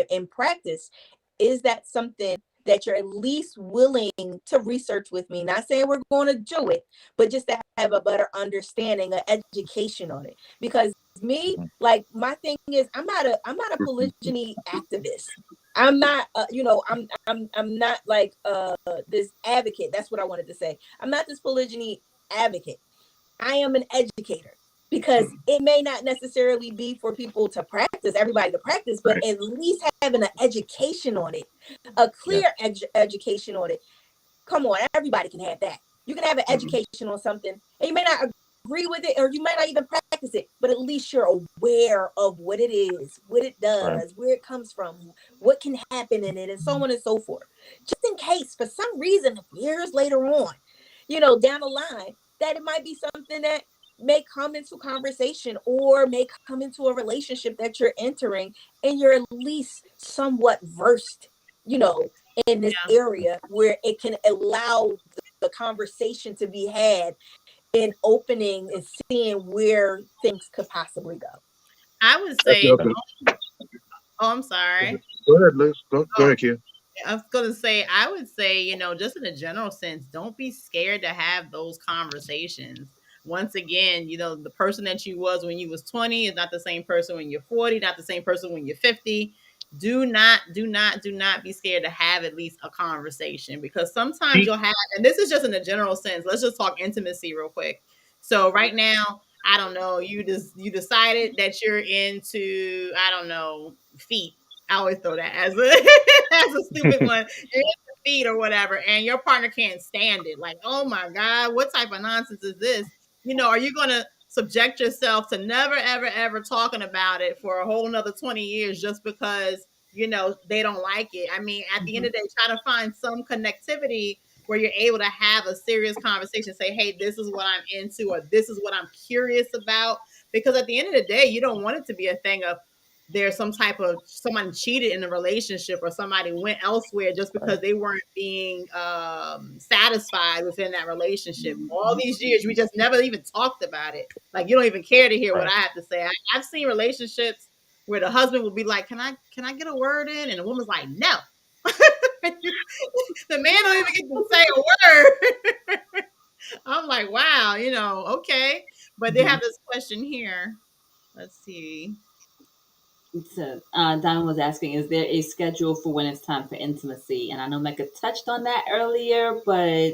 and practice. Is that something that you're at least willing to research with me? Not saying we're going to do it, but just to have a better understanding, an education on it. Because me, like my thing is, I'm not a polygyny activist. I'm not, I'm not like this advocate. That's what I wanted to say. I'm not this polygyny advocate. I am an educator because it may not necessarily be for people to practice, everybody to practice, but Right. at least having an education on it, a clear education on it. Come on, everybody can have that. You can have an education on something, and you may not agree with it, or you might not even practice it, but at least you're aware of what it is, what it Right. does, where it comes from, what can happen in it, and so on and so forth. Just in case, for some reason, years later on, down the line, that it might be something that may come into conversation or may come into a relationship that you're entering, and you're at least somewhat versed, in this yeah, area where it can allow the conversation to be had in opening and seeing where things could possibly go. I would That's say. up. Oh, I'm sorry. Go ahead, Liz. Go ahead, Kia. I was gonna say, I would say, just in a general sense, don't be scared to have those conversations. Once again, the person that you was when you was 20 is not the same person when you're 40, not the same person when you're 50. Do not be scared to have at least a conversation because sometimes you'll have, and this is just in a general sense. Let's just talk intimacy real quick. So right now, I don't know, you decided that you're into, I don't know, feet. I always throw that as a as a stupid one. You're into feet or whatever, and your partner can't stand it. Like, oh my God, what type of nonsense is this? Are you gonna subject yourself to never, ever, ever talking about it for a whole nother 20 years just because they don't like it? I mean, at the end of the day, try to find some connectivity where you're able to have a serious conversation. Say, hey, this is what I'm into, or this is what I'm curious about. Because at the end of the day, you don't want it to be a thing of, there's some type of someone cheated in a relationship or somebody went elsewhere just because they weren't being satisfied within that relationship. All these years, we just never even talked about it. Like, you don't even care to hear what I have to say. I've seen relationships where the husband will be like, can I get a word in? And the woman's like, no. The man don't even get to say a word. I'm like, wow, okay. But they have this question here. Let's see. So, Diamond was asking, is there a schedule for when it's time for intimacy? And I know Mecca touched on that earlier, but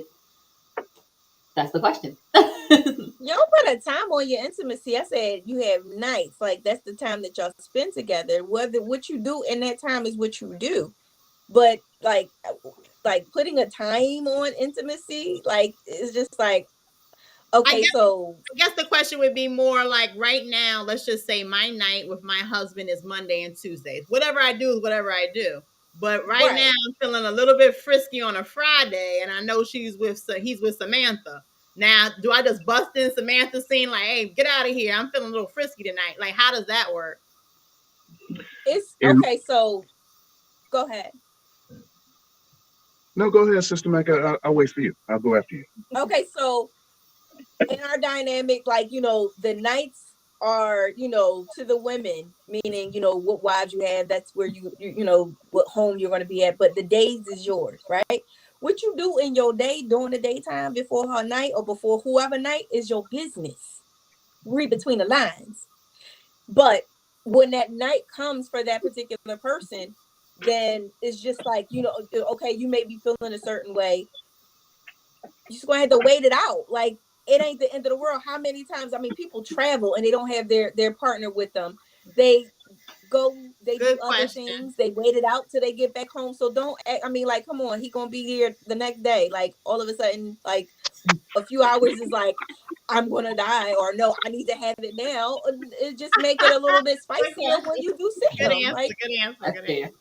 that's the question. Y'all put a time on your intimacy. I said you have nights. Like, that's the time that y'all spend together. Whether what you do in that time is what you do. But like putting a time on intimacy, like, it's just like, okay, so I guess the question would be more like right now, let's just say my night with my husband is Monday and Tuesdays. Whatever I do is whatever I do. But right now I'm feeling a little bit frisky on a Friday, and I know he's with Samantha. Now, do I just bust in Samantha's scene like, hey, get out of here? I'm feeling a little frisky tonight. Like, how does that work? it's okay. So go ahead. No, go ahead, Sister Mecca. I'll wait for you. I'll go after you. Okay, so in our dynamic, like, the nights are, to the women, meaning, what wives you have, that's where what home you're going to be at, but the days is yours, right? What you do in your day during the daytime before her night or before whoever night is your business. Read between the lines. But when that night comes for that particular person, then it's just like, okay, you may be feeling a certain way. You're just gonna have to wait it out. Like, it ain't the end of the world. How many times, I mean, people travel and they don't have their partner with them. They they Good do other question. things. They wait it out till they get back home. So don't, I mean, like, come on, he gonna be here the next day. Like, all of a sudden, like, a few hours is like, I'm gonna die, or no, I need to have it now. It just make it a little bit spicier when you do see Good him. answer. Like, Good answer. That's Good fair. answer.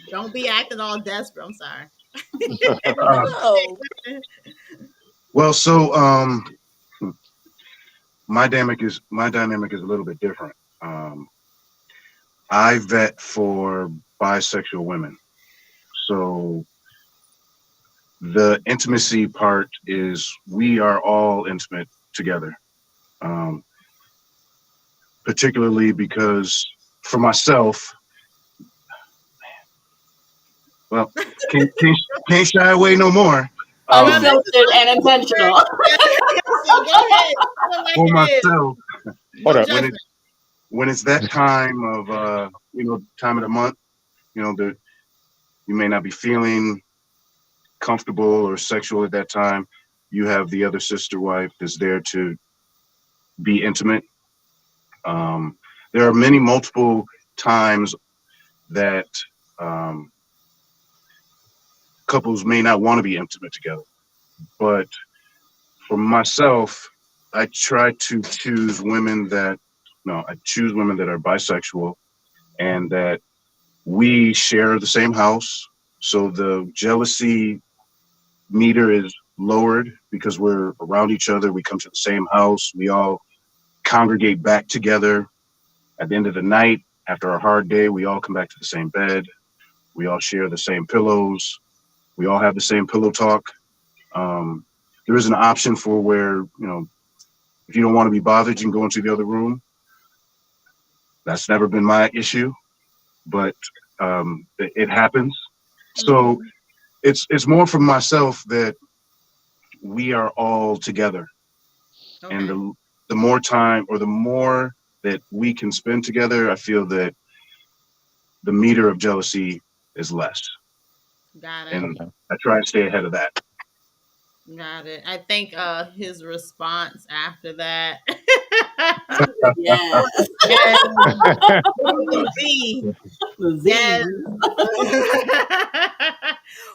Don't be acting all desperate. I'm sorry. no. Well, so my dynamic is a little bit different. I vet for bisexual women, so the intimacy part is we are all intimate together. Particularly because for myself, well, can't shy away no more. Unfiltered and intentional. So go ahead. For myself, No judgment. when it's that time of time of the month, that you may not be feeling comfortable or sexual at that time, you have the other sister wife that's there to be intimate. There are multiple times that couples may not want to be intimate together, but for myself, I try to choose women that are bisexual and that we share the same house. So the jealousy meter is lowered because we're around each other. We come to the same house. We all congregate back together. At the end of the night, after a hard day, we all come back to the same bed. We all share the same pillows. We all have the same pillow talk. There is an option for where, if you don't want to be bothered, you can go into the other room. That's never been my issue, but it happens. So it's more for myself that we are all together. Okay. And the more time or the more that we can spend together, I feel that the meter of jealousy is less. Got it. And I try and stay ahead of that. Got it. I think his response after that. Yes. The Z. The Z. Yes.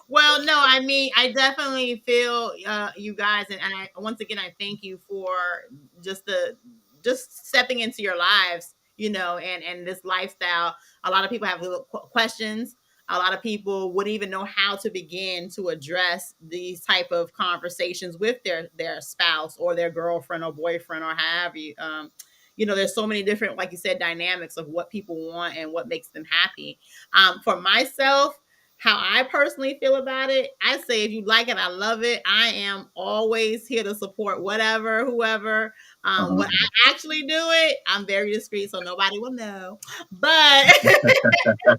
Well, no, I mean, I definitely feel you guys, and I once again I thank you for just stepping into your lives, and this lifestyle. A lot of people have little questions. A lot of people wouldn't even know how to begin to address these type of conversations with their spouse or their girlfriend or boyfriend or however there's so many different, like you said, dynamics of what people want and what makes them happy. For myself, how I personally feel about it, I say if you like it, I love it. I am always here to support whatever, whoever. When I actually do it, I'm very discreet, so nobody will know. But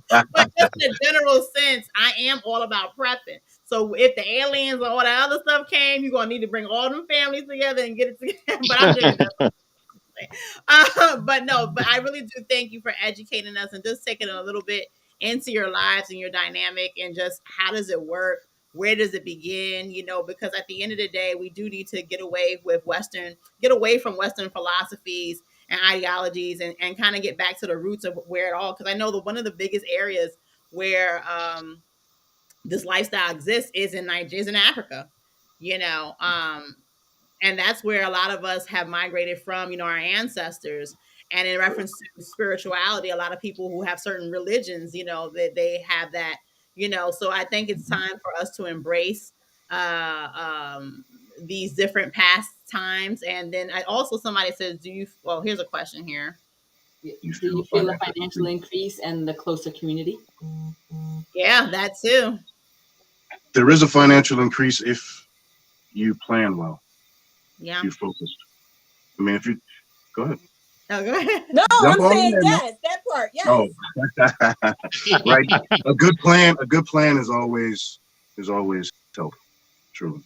but just in a general sense, I am all about prepping. So if the aliens or all that other stuff came, you're gonna need to bring all them families together and get it together. But I'm just but no, but I really do thank you for educating us and just taking a little bit into your lives and your dynamic and just how does it work? Where does it begin? Because at the end of the day, we do need to get away from Western philosophies and ideologies and kind of get back to the roots of where it all, because I know that one of the biggest areas where this lifestyle exists is in Nigeria, is in Africa, and that's where a lot of us have migrated from, our ancestors. And in reference to spirituality, a lot of people who have certain religions, that they have that, so I think it's time for us to embrace these different past times. And then somebody says, well, here's a question here. Do you feel a financial increase and the closer community? Yeah, that too. There is a financial increase if you plan well. Yeah. If you're focused. I mean, if you go ahead. Oh, go ahead. No, Jump I'm on saying in, yes, that part, yes. Oh, right. A good plan is always helpful. Truly.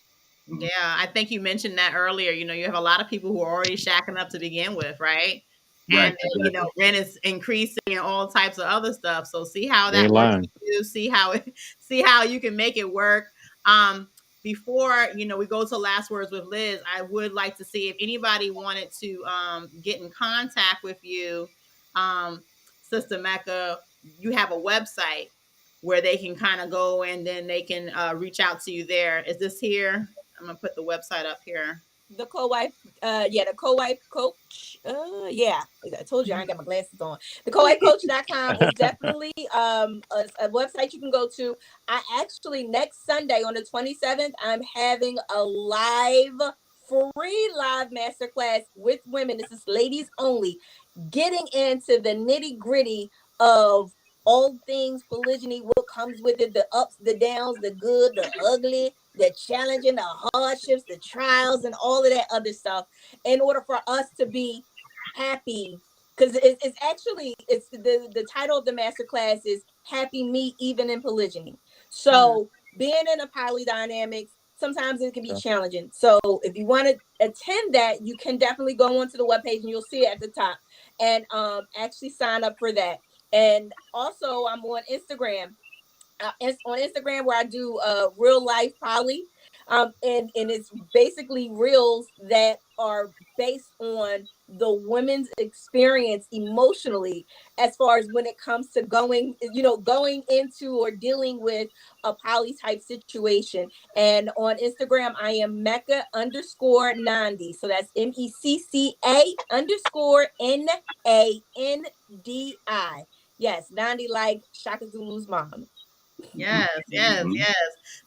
Yeah, I think you mentioned that earlier. You have a lot of people who are already shacking up to begin with, right? Right. And then, Exactly. rent is increasing and all types of other stuff. So see how You ain't that works lying. for you. See how you can make it work. Before we go to last words with Liz, I would like to see if anybody wanted to get in contact with you, Sister Mecca. You have a website where they can kind of go and then they can reach out to you there. Is this here? I'm gonna put the website up here. The co-wife, the co-wife coach. Yeah, I told you I ain't got my glasses on. The co-wifecoach.com is definitely a website you can go to. I actually next Sunday on the 27th, I'm having a free live masterclass with women. This is ladies only, getting into the nitty-gritty of all things polygyny, what comes with it, the ups, the downs, the good, the ugly, the challenging, the hardships, the trials, and all of that other stuff, in order for us to be happy. Because it's actually the title of the masterclass is Happy Me Even in Polygyny. So being in a poly dynamics, sometimes it can be challenging. So if you want to attend that, you can definitely go onto the webpage and you'll see it at the top and actually sign up for that. And also I'm on Instagram. It's on Instagram where I do real life poly, and it's basically reels that are based on the women's experience emotionally, as far as when it comes to going into or dealing with a poly type situation. And on Instagram, I am Mecca_Nandi. So that's MECCA_NANDI. Yes, Nandi, like Shaka Zulu's mom. Yes.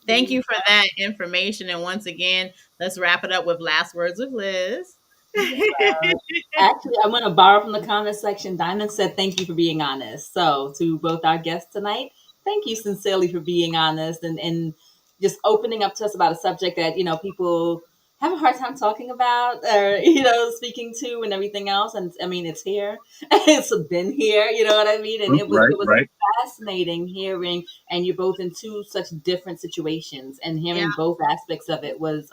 Thank you for that information. And once again, let's wrap it up with last words with Liz. Actually, I'm going to borrow from the comment section. Diamond said, "Thank you for being honest." So, to both our guests tonight, thank you sincerely for being honest and just opening up to us about a subject that people have a hard time talking about or speaking to and everything else. And I mean, it's here, it's been here. You know what I mean? And it was Right. fascinating hearing, and you're both in two such different situations, and hearing both aspects of it was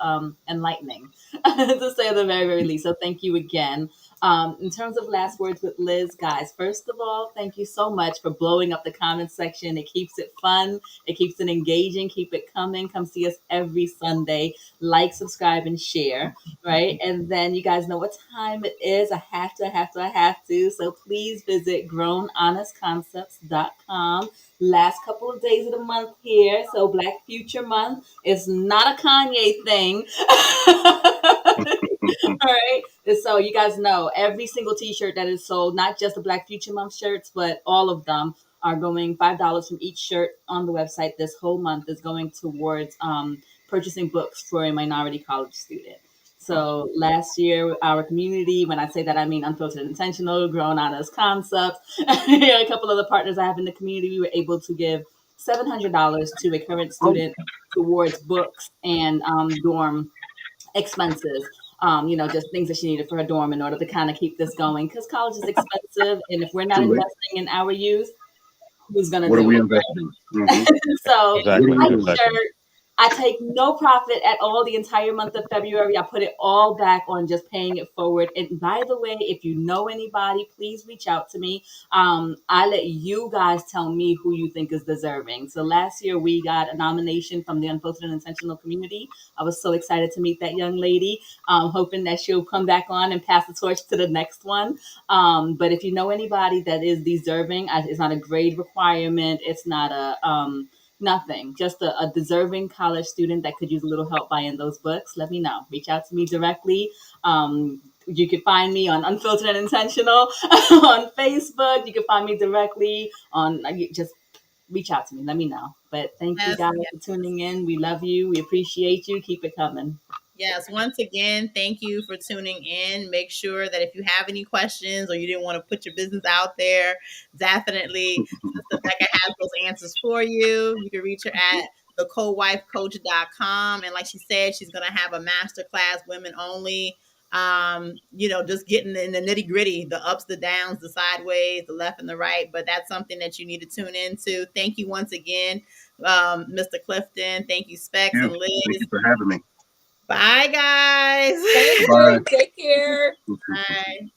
enlightening, to say the very, very least. So thank you again. In terms of last words with Liz, guys, first of all, thank you so much for blowing up the comment section. It keeps it fun. It keeps it engaging. Keep it coming. Come see us every Sunday. Like, subscribe, and share, right? And then you guys know what time it is. I have to. So please visit grownhonestconcepts.com. Last couple of days of the month here. So Black Future Month is not a Kanye thing. All right. And so you guys know every single t-shirt that is sold, not just the Black Future Month shirts, but all of them are going $5 from each shirt on the website this whole month is going towards purchasing books for a minority college student. So last year, our community, when I say that, I mean Unfiltered Intentional, Grown Honest Concepts, a couple of the partners I have in the community, we were able to give $700 to a current student towards books and dorm expenses. Just things that she needed for her dorm in order to kind of keep this going, because college is expensive, and if we're not Too late. investing in our youth, who's going to What are do we it? investing in? So Exactly. my Exactly. shirt, I take no profit at all the entire month of February. I put it all back on just paying it forward. And by the way, if you know anybody, please reach out to me. I let you guys tell me who you think is deserving. So last year we got a nomination from the Unfiltered and Intentional community. I was so excited to meet that young lady, hoping that she'll come back on and pass the torch to the next one. But if you know anybody that is deserving, it's not a grade requirement. It's not nothing, just a deserving college student that could use a little help buying those books. Let me know. Reach out to me directly. You can find me on Unfiltered and Intentional on Facebook. You can find me directly on, just reach out to me. Let me know. But thank you Yes, guys yes. for tuning in. We love you. We appreciate you. Keep it coming. Yes, once again, thank you for tuning in. Make sure that if you have any questions or you didn't want to put your business out there, definitely Sister Becca has those answers for you. You can reach her at thecowifecoach.com. And like she said, she's going to have a masterclass, women only. Just getting in the nitty gritty, the ups, the downs, the sideways, the left and the right. But that's something that you need to tune into. Thank you once again, Mr. Clifton. Thank you, Specs and Thank Liz. you for having me. Bye, guys. Thank Bye. you. Take care. Bye.